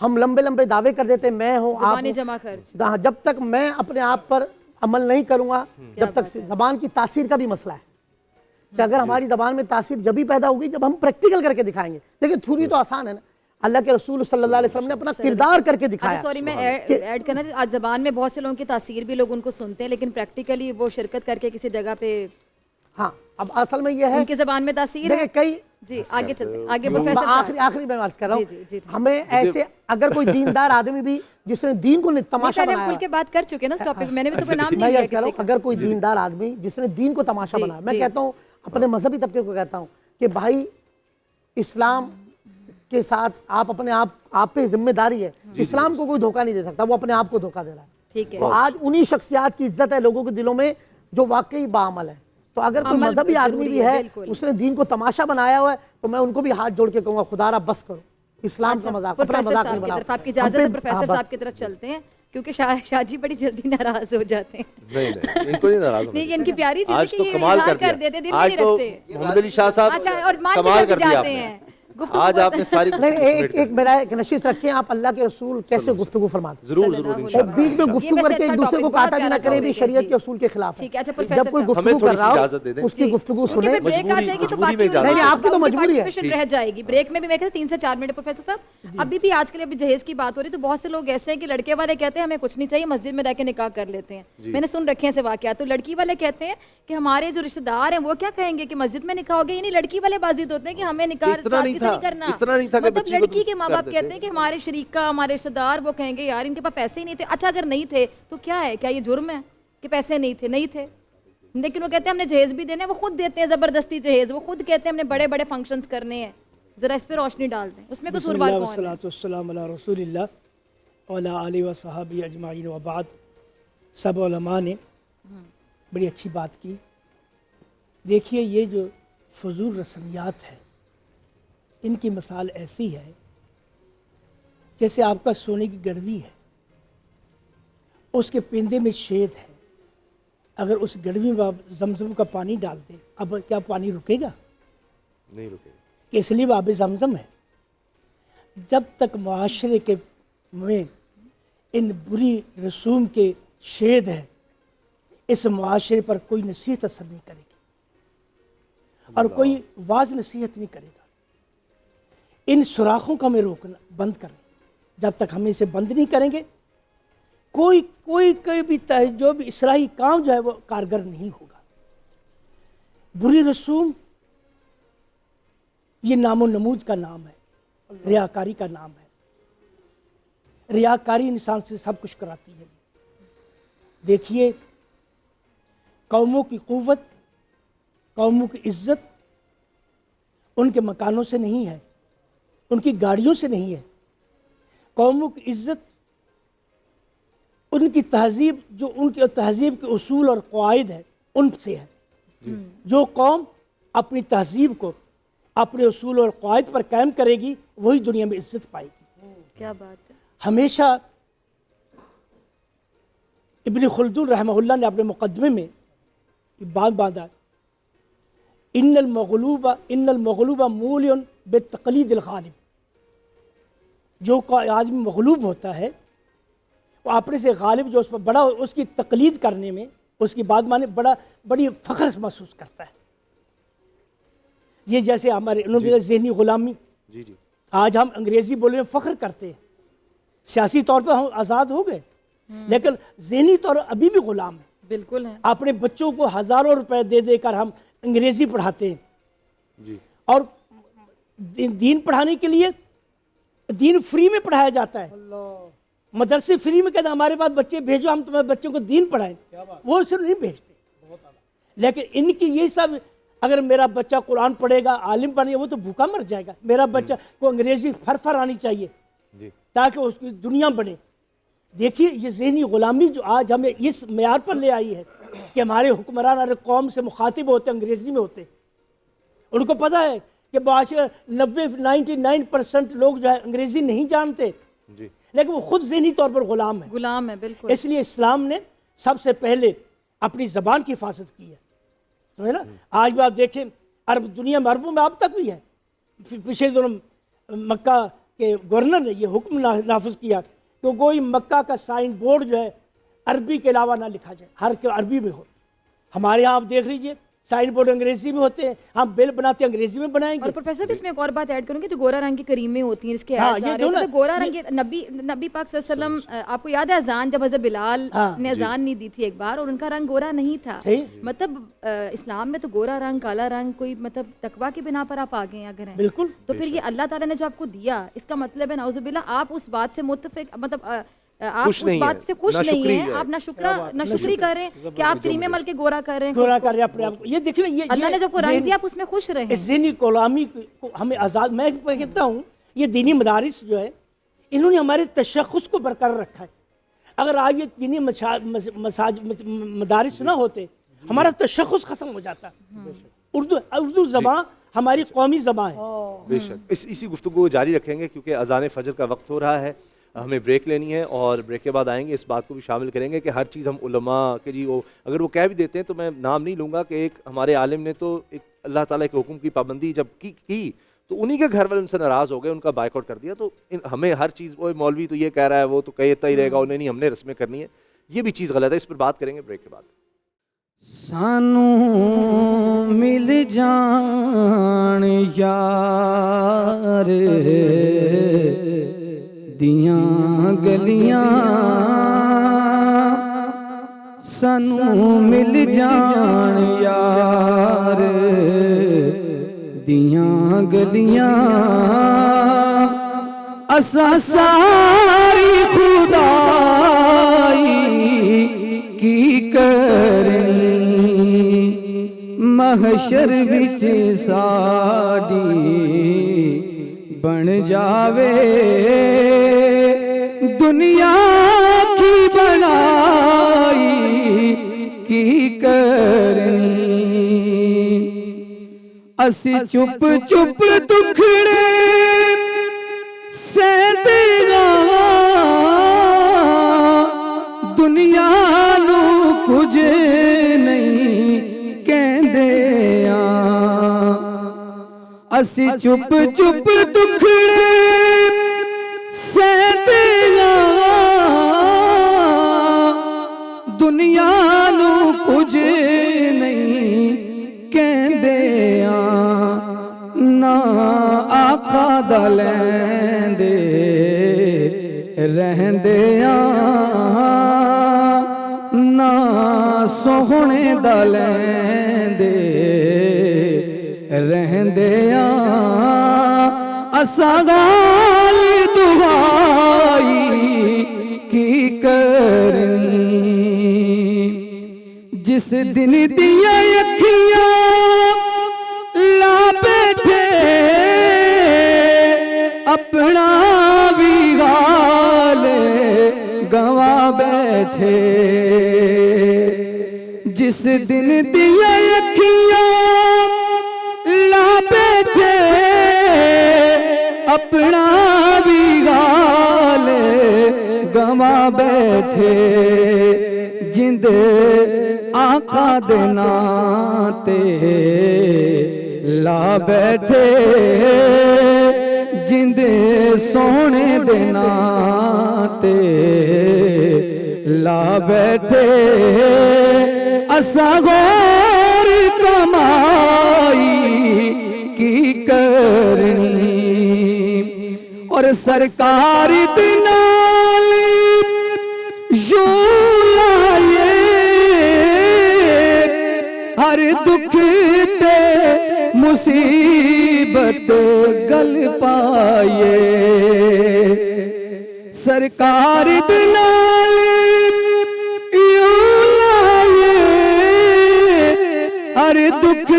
ہم لمبے لمبے دعوے کر دیتے، میں ہوں آپ ہوں. جب تک میں اپنے آپ پر عمل نہیں کروں گا، جب تک زبان کی تاثیر کا بھی مسئلہ ہے کہ اگر ہماری زبان میں تاثیر جب ہی پیدا ہوگی جب ہم پریکٹیکل کر کے دکھائیں گے. دیکھیں تھیوری تو آسان ہے نا، اللہ کے رسول صلی اللہ علیہ وسلم نے اپنا کردار کر کے دکھایا. سوری میں ایڈ کرنا، آج زبان میں بہت سے لوگوں کی تاثیر بھی لوگ ان کو سنتے ہیں لیکن پریکٹیکلی وہ شرکت کر کے کسی جگہ پہ. ہاں اب اصل میں یہ ہے ان کی زبان میں تاثیر ہے. کئی جی آگے چلتے ہیں، آگے پروفیسر آخری میں عرض کر رہا ہوں، ہمیں ایسے اگر کوئی دیندار آدمی بھی جس نے دین کو تماشا بنایا، کھل کے بات کر چکے نا اس ٹاپک میں نے بھی تو کوئی نام نہیں لیا کسی کا. اگر کوئی دیندار آدمی جس نے دین کو تماشا بنایا، میں کہتا ہوں اپنے مذہبی طبقے کو کہتا ہوں کہ بھائی اسلام کے ساتھ آپ اپنے آپ پہ ذمہ داری ہے. اسلام کو کوئی دھوکہ نہیں دے سکتا، وہ اپنے آپ کو دھوکہ دے رہا ہے. تو آج انہی شخصیات کی عزت ہے لوگوں کے دلوں میں جو واقعی باعمل ہے. تو اگر کوئی مذہبی آدمی بھی ہے اس نے دین کو تماشا بنایا ہوا ہے تو میں ان کو بھی ہاتھ جوڑ کے کہوں گا خدا را بس کرو، اسلام کا مذاق اپنا مذاق نہیں بناؤ. آپ کی اجازت ہے پروفیسر صاحب کی طرف چلتے ہیں کیونکہ شاہ جی بڑی جلدی ناراض ہو جاتے ہیں. نہیں ان کو نہیں ناراض ہونا، ان کی پیاری چیز ہے کہ یہ کمال کر دیتے، دل نہیں رکھتے. محمد علی شاہ صاحب اچھا اور مان کمال بھی کر دیا جاتے ہیں. آج آپ نے ساری ایک میرا ایک نشست رکھیں، آپ اللہ کے رسول کیسے گفتگو فرماتے ہیں. ضرور اور بیچ میں گفتگو کر کے ایک دوسرے کو کاٹا بھی نہ کرے بھی شریعت کے اصول کے خلاف ہے. جب کوئی گفتگو کر رہا ہو اس کی گفتگو سنیں. نہیں آپ کی تو مجبوری ہے. رہ جائے گی بریک میں بھی. میں کہتے 3 سے 4 منٹ پروفیسر صاحب ابھی بھی آج کے لیے جہیز کی بات ہو رہی تو بہت سے لوگ ایسے ہیں کہ لڑکے والے کہتے ہیں ہمیں کچھ نہیں چاہیے، مسجد میں رہ کے نکاح کر لیتے ہیں. میں نے سن رکھے ہیں سے واقعات. تو لڑکی والے کہتے ہیں کہ ہمارے جو رشتہ دار ہیں وہ کیا کہیں گے کہ مسجد میں نکاح ہو گیا. یعنی لڑکی والے بازید ہوتے ہیں کہ ہمیں نکاح نہیں کرنا. مطلب لڑکی کے ماں باپ کہتے ہیں کہ ہمارے شریکہ ہمارے رشتہ دار وہ کہیں گے یار ان کے پاس پیسے ہی نہیں تھے. اچھا اگر نہیں تھے تو کیا ہے، کیا یہ جرم ہے کہ پیسے نہیں تھے لیکن وہ کہتے ہیں ہم نے جہیز بھی دینے، وہ خود دیتے ہیں زبردستی جہیز، وہ خود کہتے ہیں ہم نے بڑے بڑے فنکشنز کرنے ہیں. ذرا اس پہ روشنی ڈال دیں، اس میں قصوروار کون ہے؟ والصلاۃ والسلام علی رسول اللہ وعلی آلہ وصحبہ اجمعین وبعد. سب علماء نے بڑی اچھی بات کی. دیکھیے یہ جو فضول رسمیات ہے ان کی مثال ایسی ہے جیسے آپ کا سونے کی گڑوی ہے، اس کے پندے میں شید ہے، اگر اس گڑوی میں آپ زمزم کا پانی ڈال دیں اب کیا پانی رکے گا؟ نہیں رکے گا، کہ اس لیے آب زمزم ہے. جب تک معاشرے کے میں ان بری رسوم کے شید ہے اس معاشرے پر کوئی نصیحت اثر نہیں کرے گی اور کوئی واضح نصیحت نہیں کرے گا. ان سوراخوں کا ہمیں روکنا بند کریں. جب تک ہم اسے بند نہیں کریں گے کوئی بھی جو بھی اصلاحی کام جو ہے وہ کارگر نہیں ہوگا. بری رسوم یہ نام و نمود کا نام ہے، ریاکاری کا نام ہے. ریاکاری انسان سے سب کچھ کراتی ہے. دیکھیے قوموں کی قوت، قوموں کی عزت ان کے مکانوں سے نہیں ہے، ان کی گاڑیوں سے نہیں ہے. قوموں کی عزت ان کی تہذیب، جو ان کی تہذیب کے اصول اور قواعد ہیں ان سے ہے. جو قوم اپنی تہذیب کو اپنے اصول اور قواعد پر قائم کرے گی وہی دنیا میں عزت پائے گی. کیا بات ہے. ہمیشہ ابن خلدون رحمہ اللہ نے اپنے مقدمے میں یہ بات باندھا، ان المغلوب مولی بتقلید الغالب. جو آدمی مغلوب ہوتا ہے وہ اپنے سے غالب جو اس پر بڑا اس کی تقلید کرنے میں، اس کی بات مانے بڑی فخر محسوس کرتا ہے. یہ جیسے ہمارے ذہنی غلامی، آج ہم انگریزی بولنے میں فخر کرتے ہیں. سیاسی طور پر ہم آزاد ہو گئے لیکن ذہنی طور پر ابھی بھی غلام ہیں. بالکل ہے. اپنے بچوں کو ہزاروں روپے دے کر ہم انگریزی پڑھاتے ہیں اور دین پڑھانے کے لیے دین فری میں پڑھایا جاتا ہے. مدرسے فری میں کہتے ہیں ہمارے پاس بچے بھیجو ہم تمہارے بچوں کو دین پڑھائیں، وہ صرف نہیں بھیجتے. لیکن ان کی یہ سب، اگر میرا بچہ قرآن پڑھے گا، عالم پڑھے گا، وہ تو بھوکا مر جائے گا. میرا بچہ کو انگریزی فر آنی چاہیے تاکہ اس کی دنیا بنے. دیکھیے یہ ذہنی غلامی جو آج ہمیں اس معیار پر لے آئی ہے کہ ہمارے حکمران ہر قوم سے مخاطب ہوتے انگریزی میں ہوتے. ان کو پتہ ہے کہ 99% لوگ جو ہے انگریزی نہیں جانتے لیکن وہ خود ذہنی طور پر غلام ہے. غلام ہے بالکل. اس لیے اسلام نے سب سے پہلے اپنی زبان کی حفاظت کی ہے. سمجھے نا؟ آج بھی آپ دیکھیں عرب دنیا میں عربوں میں اب تک بھی ہے. پچھلے دنوں مکہ کے گورنر نے یہ حکم نافذ کیا کہ کوئی مکہ کا سائن بورڈ جو ہے عربی کے علاوہ نہ لکھا جائے، ہر کوئی عربی میں ہو. ہمارے یہاں آپ دیکھ لیجئے سائن بورڈ انگریزی میں ہوتے ہیں، ہم بل بناتے ہیں انگریزی میں بنائیں گے. اور پروفیسر اس میں ایک اور بات ایڈ کروں گی، جو گورا رنگ کی کریمیں ہوتی ہیں اس کے گورا رنگ نبی پاک صلی اللہ علیہ وسلم، آپ کو یاد ہے اذان جب حضرت بلال نے اذان نہیں دی تھی ایک بار، اور ان کا رنگ گورا نہیں تھا. مطلب اسلام میں تو گورا رنگ کالا رنگ کوئی مطلب تقویٰ کی بنا پر آپ آگے ہیں اگر ہیں بالکل. تو پھر یہ اللہ تعالیٰ نے جو آپ کو دیا اس کا مطلب ہے نعوذ باللہ آپ اس بات سے متفق، مطلب آپ اس بات سے خوش نہیں ہیں، آپ ناشکری کر رہے ہیں کہ آپ کریمیں مل کے گورا کر رہے ہیں، گورا کر رہے ہیں اپنے آپ کو. یہ دیکھ لیں، یہ اللہ نے جو کو رنگ دیا آپ اس میں خوش رہے ہیں. ذہنی غلامی کو ہمیں آزاد، میں کہتا ہوں یہ دینی مدارس جو ہے انہوں نے ہمارے تشخص کو برقرار رکھا ہے. اگر آج یہ دینی مدارس نہ ہوتے ہمارا تشخص ختم ہو جاتا. اردو زبان ہماری قومی زبان ہے. بے شک. اسی گفتگو کو جاری رکھیں گے کیونکہ اذان فجر کا وقت ہو رہا ہے، ہمیں بریک لینی ہے، اور بریک کے بعد آئیں گے اس بات کو بھی شامل کریں گے کہ ہر چیز ہم علماء کے جی اگر وہ کہہ بھی دیتے ہیں تو میں نام نہیں لوں گا کہ ایک ہمارے عالم نے تو ایک اللہ تعالیٰ کے حکم کی پابندی جب کی تو انہی کے گھر والے ان سے ناراض ہو گئے، ان کا بائیکاٹ کر دیا. تو ہمیں ہر چیز وہ مولوی تو یہ کہہ رہا ہے وہ تو کہتا ہی رہے گا، انہیں نہیں ہم نے رسمیں کرنی ہے، یہ بھی چیز غلط ہے. اس پر بات کریں گے بریک کے بعد. سانو مل جان یار دیاں گلیاں، سانو مل جان یار دیاں گلیاں، اساں ساری خدائی کی کرنی، محشر وچ ساڈی بن جاوے دنیا کی بنائی کی کرنی. اسی چپ چپ دکھڑے سہندے جاواں، دنیا نو کچھ نہیں کہندے آں. اسی چپ چپ دکھڑے سہندے جاواں، دنیا نو کچھ نہیں کہندے آں. نہ آقا دا لیندے رہندے آں، نہ سوہنے دا لیندے رہندے آں. اساں غال دعائی کی کرنی، جس دن دیاں اکھیاں لا بیٹھے اپنا بھی غال گوا بیٹھے، جس دن دیاں اکھیاں لا بیٹھے اپنا بھی غال گوا بیٹھے، جند آقا دے نام تے لا بیٹھے، جند سونے دے نام تے لا بیٹھے. اساں غور کمائی کی کرنی، اور سرکار دے نال یوں لائے ہر دکھ تے مصیبت گل پائے. سرکار دے نال یوں لائے ہر دکھ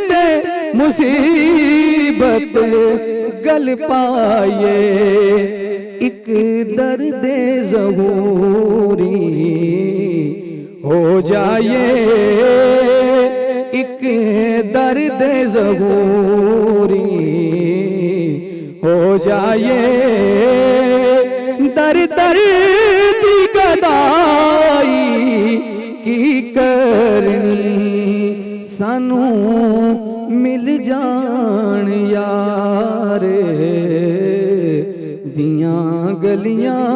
تے مصیبت گل پائے. ایک درد ظہوری ہو جائے، ایک درد ظہوری ہو جائے، در در دی گدائی کی کرنی سانو مل جان یار دیاں گلیاں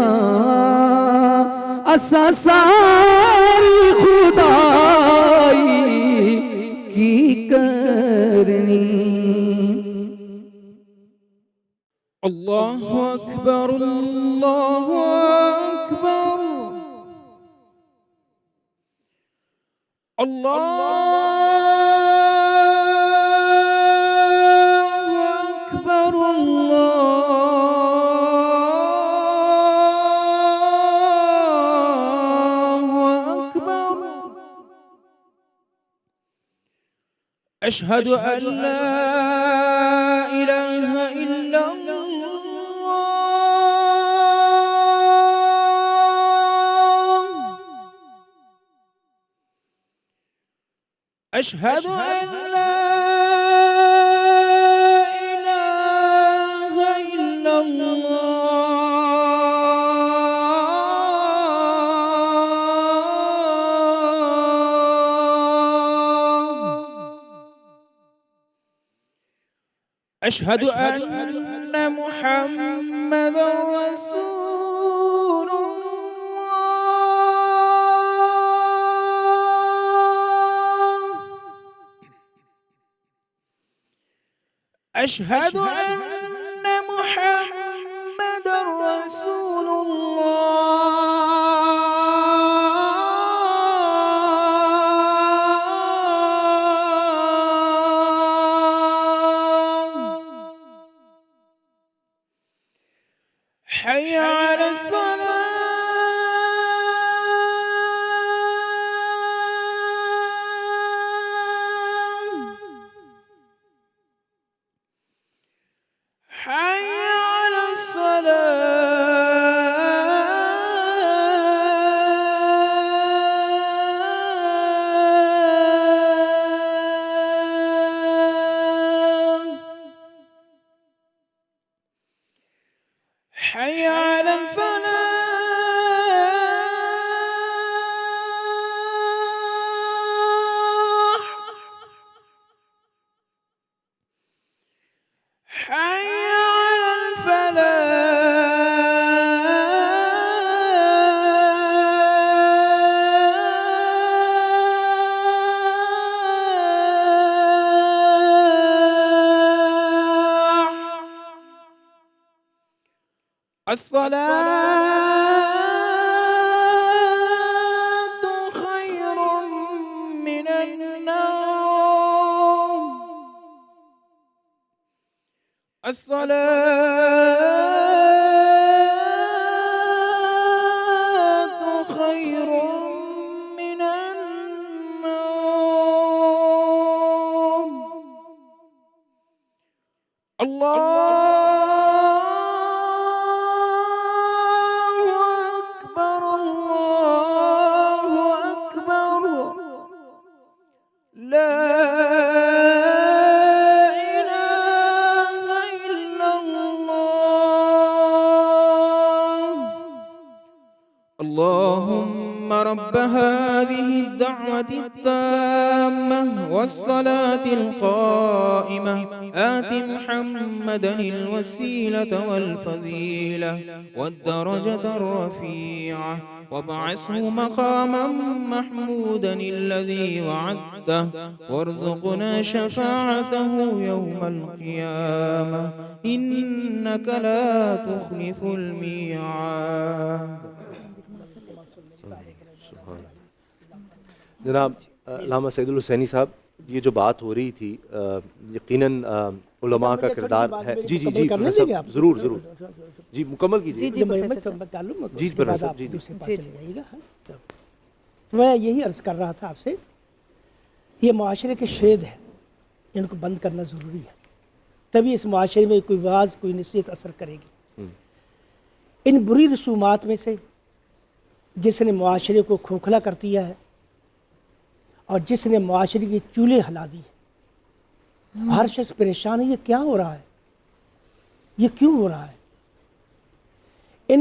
اساں ساری خدائی کی کرنی اللہ اکبر اللہ اکبر اللہ اکبر اللہ اکبر اشہد ان لا الہ الا أشهد أن لا إله إلا الله أشهد أن محمدا رسول أشهد أن محمدا رسول الله حي على الصلاة حي على الصلاة حي على الفلاح حي الصلاة خير من النوم الصلاة خير من النوم الله اللهم رب هذه الدعوة التامة والصلاة القائمة آت محمدا الوسيلة والفضيلة والدرجة الرفيعة وابعثه مقاما محمودا الذي وعدته وارزقنا شفاعته يوم القيامة إنك لا تخلف الميعاد. جناب علامہ سعید الحسینی صاحب، یہ جو بات ہو رہی تھی یقیناً علماء کا کردار ہے. جی جی جی ضرور ضرور جی مکمل کیجیے. جی صاحب جی میں یہی عرض کر رہا تھا آپ سے، یہ معاشرے کے شید ہیں، ان کو بند کرنا ضروری ہے، تبھی اس معاشرے میں کوئی واعظ کوئی نصیحت اثر کرے گی. ان بری رسومات میں سے جس نے معاشرے کو کھوکھلا کر دیا ہے اور جس نے معاشرے کی چولہے ہلا دی ہے، ہر شخص پریشان ہے یہ کیا ہو رہا ہے، یہ کیوں ہو رہا ہے. ان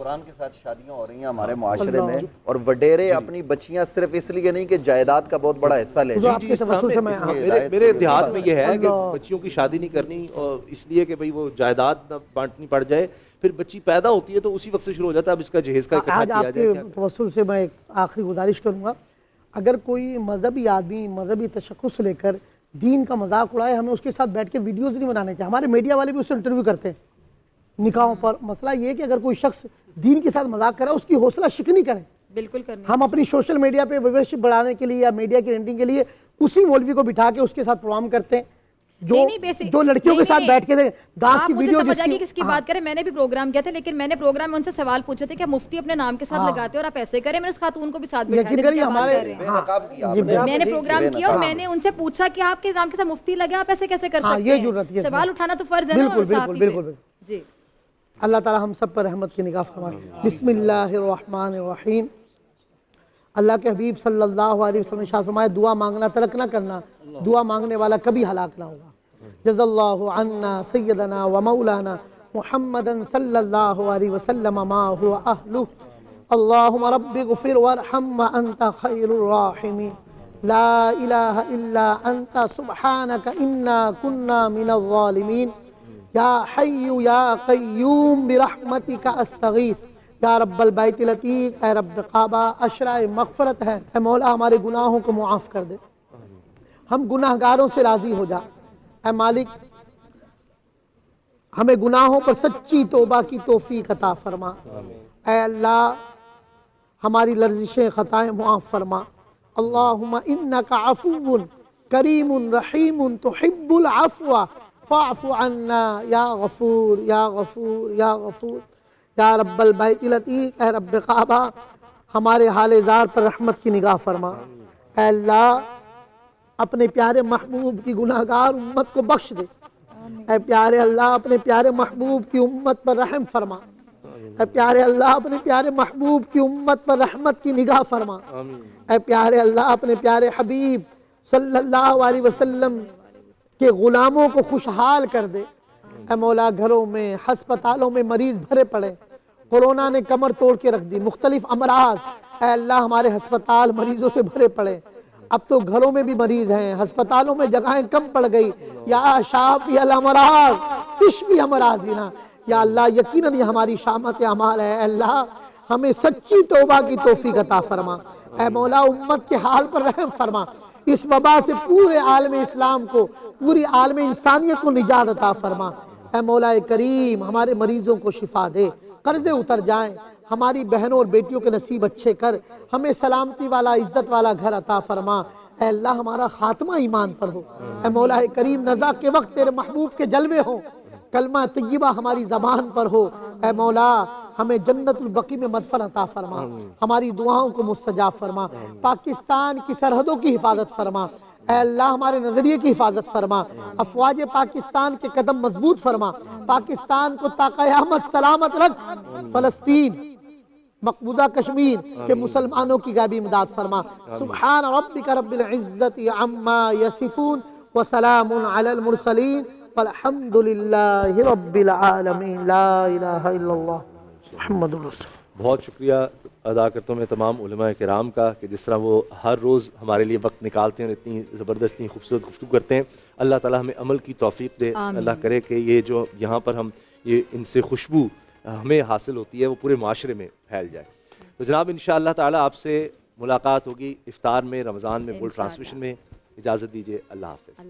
قرآن کے ساتھ شادیاں ہو رہی ہیں ہمارے معاشرے میں, اور وڈیرے اپنی بچیاں صرف اس لیے نہیں کہ جائیداد کا بہت بڑا حصہ لے جائیں. میرے دیہات میں یہ ہے کہ بچیوں کی شادی نہیں کرنی اور اس لیے کہ بھئی وہ جائیداد نہ بانٹنی پڑ جائے, پھر بچی پیدا ہوتی ہے تو اسی وقت سے شروع ہو جاتا ہے اب اس کا جہیز کا اکٹھا کیا جائے. آج آپ کے توسل سے میں ایک آخری گزارش کروں گا, اگر کوئی مذہبی آدمی مذہبی تشخص لے کر دین کا مذاق اڑائے, ہمیں اس کے ساتھ بیٹھ کے ویڈیوز نہیں بنانے چاہیے. ہمارے میڈیا والے بھی اس سے انٹرویو کرتے ہیں نکاحوں پر. مسئلہ یہ ہے کہ اگر کوئی شخص دین کے ساتھ مذاق کرے اس کی حوصلہ شکنی کریں. بالکل کریں. ہم اپنی سوشل میڈیا پہ ویورشپ بڑھانے کے لیے یا میڈیا کی رینٹنگ کے لیے اسی مولوی کو بٹھا کے اس کے ساتھ پروگرام کرتے ہیں جو لڑکیوں کے ساتھ بیٹھ کے ڈانس کی ویڈیو کس کی بات کریں. میں نے بھی پروگرام کیا تھا, لیکن میں نے پروگرام میں ان سے سوال پوچھے تھے کہ مفتی اپنے نام کے ساتھ لگاتے ہیں اور آپ ایسے کریں. میں نے اس خاتون کو بھی ساتھ بٹھایا, میں نے پروگرام کیا اور میں نے ان سے پوچھا کہ آپ کے نام کے ساتھ مفتی لگے, آپ ایسے کیسے کر سکتے ہیں. سوال اٹھانا تو فرض ہے نا. بالکل بالکل. جی اللہ تعالی ہم سب پر رحمت کی نگاہ فرمائے. بسم اللہ الرحمن الرحیم. اللہ کے حبیب صلی اللہ علیہ وسلم شاہ فرمائے دعا مانگنا ترک نہ کرنا, دعا مانگنے والا کبھی ہلاک نہ ہوگا. جزا اللہ عنا سیدنا و مولانا محمدا صلی اللہ علیہ وسلم ما هو اہلہ. اللہم رب اغفر وارحم وانت خیر الراحمین. لا الہ الا انت سبحانک انا کنا من الظالمین. یا حی یا قیوم برحمتک استغیث. یا رب البیت العتیق, اے رب کعبہ اشرائے مغفرت ہے, اے مولا ہمارے گناہوں کو معاف کر دے, ہم گناہ گاروں سے راضی ہو جا. اے مالک ہمیں گناہوں پر سچی توبہ کی توفیق عطا فرما. اے اللہ ہماری لرزشیں خطائیں معاف فرما. اللہم انک عفو کریم رحیم تحب العفو فاعف عنا یا غفور یا غفور یا غفور. یا رب البیت العتیق, اے رب کعبہ ہمارے حال زار پر رحمت کی نگاہ فرما. اے اللہ اپنے پیارے محبوب کی گناہگار امت کو بخش دے. اے پیارے اللہ اپنے پیارے محبوب کی امت پر رحم فرما. اے پیارے اللہ اپنے پیارے محبوب کی امت پر رحمت کی نگاہ فرما. اے پیارے اللہ اپنے پیارے حبیب صلی اللہ علیہ وسلم کے غلاموں کو خوشحال کر دے. اے مولا گھروں میں ہسپتالوں میں مریض بھرے پڑے, کورونا نے کمر توڑ کے رکھ دی, مختلف امراض. اے اللہ ہمارے ہسپتال مریضوں سے بھرے پڑے. اب تو گھروں میں بھی مریض ہیں, ہسپتالوں میں جگہیں کم پڑ گئی. یا شافی الامراض اشفی امراضنا. یا اللہ یقیناً یہ ہماری شامت اعمال ہے. اے اللہ ہمیں سچی توبہ کی توفیق عطا فرما. اے مولا امت کے حال پر رحم فرما. اس وبا سے پورے عالم اسلام کو, پوری عالم انسانیت کو نجات عطا فرما. اے مولا کریم ہمارے مریضوں کو شفا دے, قرضے اتر جائیں, ہماری بہنوں اور بیٹیوں کے نصیب اچھے کر, ہمیں سلامتی والا عزت والا گھر عطا فرما. اے اللہ ہمارا خاتمہ ایمان پر ہو. اے مولا کریم نزا کے وقت تیرے محبوب کے جلوے ہوں, کلمہ طیبہ ہماری زبان پر ہو. اے مولا ہمیں جنت البقیع میں مدفن عطا فرما, ہماری دعاؤں کو مستجاب فرما. پاکستان کی سرحدوں کی حفاظت فرما. اے اللہ ہمارے نظریے کی حفاظت فرما. افواج پاکستان کے قدم مضبوط فرما. پاکستان کو تا قیامت سلامت رکھ. فلسطین مقبوضہ کشمیر کے مسلمانوں کی غیبی امداد فرما. سبحان ربک رب العزت عما یصفون وسلام علی المرسلین والحمد للہ رب العالمین. لا الہ الا اللہ محمد رسول. بہت شکریہ ادا کرتا ہوں میں تمام علماء کرام کا کہ جس طرح وہ ہر روز ہمارے لیے وقت نکالتے ہیں اور اتنی زبردست اتنی خوبصورت گفتگو کرتے ہیں. اللہ تعالیٰ ہمیں عمل کی توفیق دے. اللہ کرے کہ یہ جو یہاں پر ہم یہ ان سے خوشبو ہمیں حاصل ہوتی ہے وہ پورے معاشرے میں پھیل جائے. تو جناب انشاءاللہ تعالیٰ آپ سے ملاقات ہوگی افطار میں, رمضان میں, بولڈ ٹرانسمیشن میں. اجازت دیجیے. اللہ حافظ.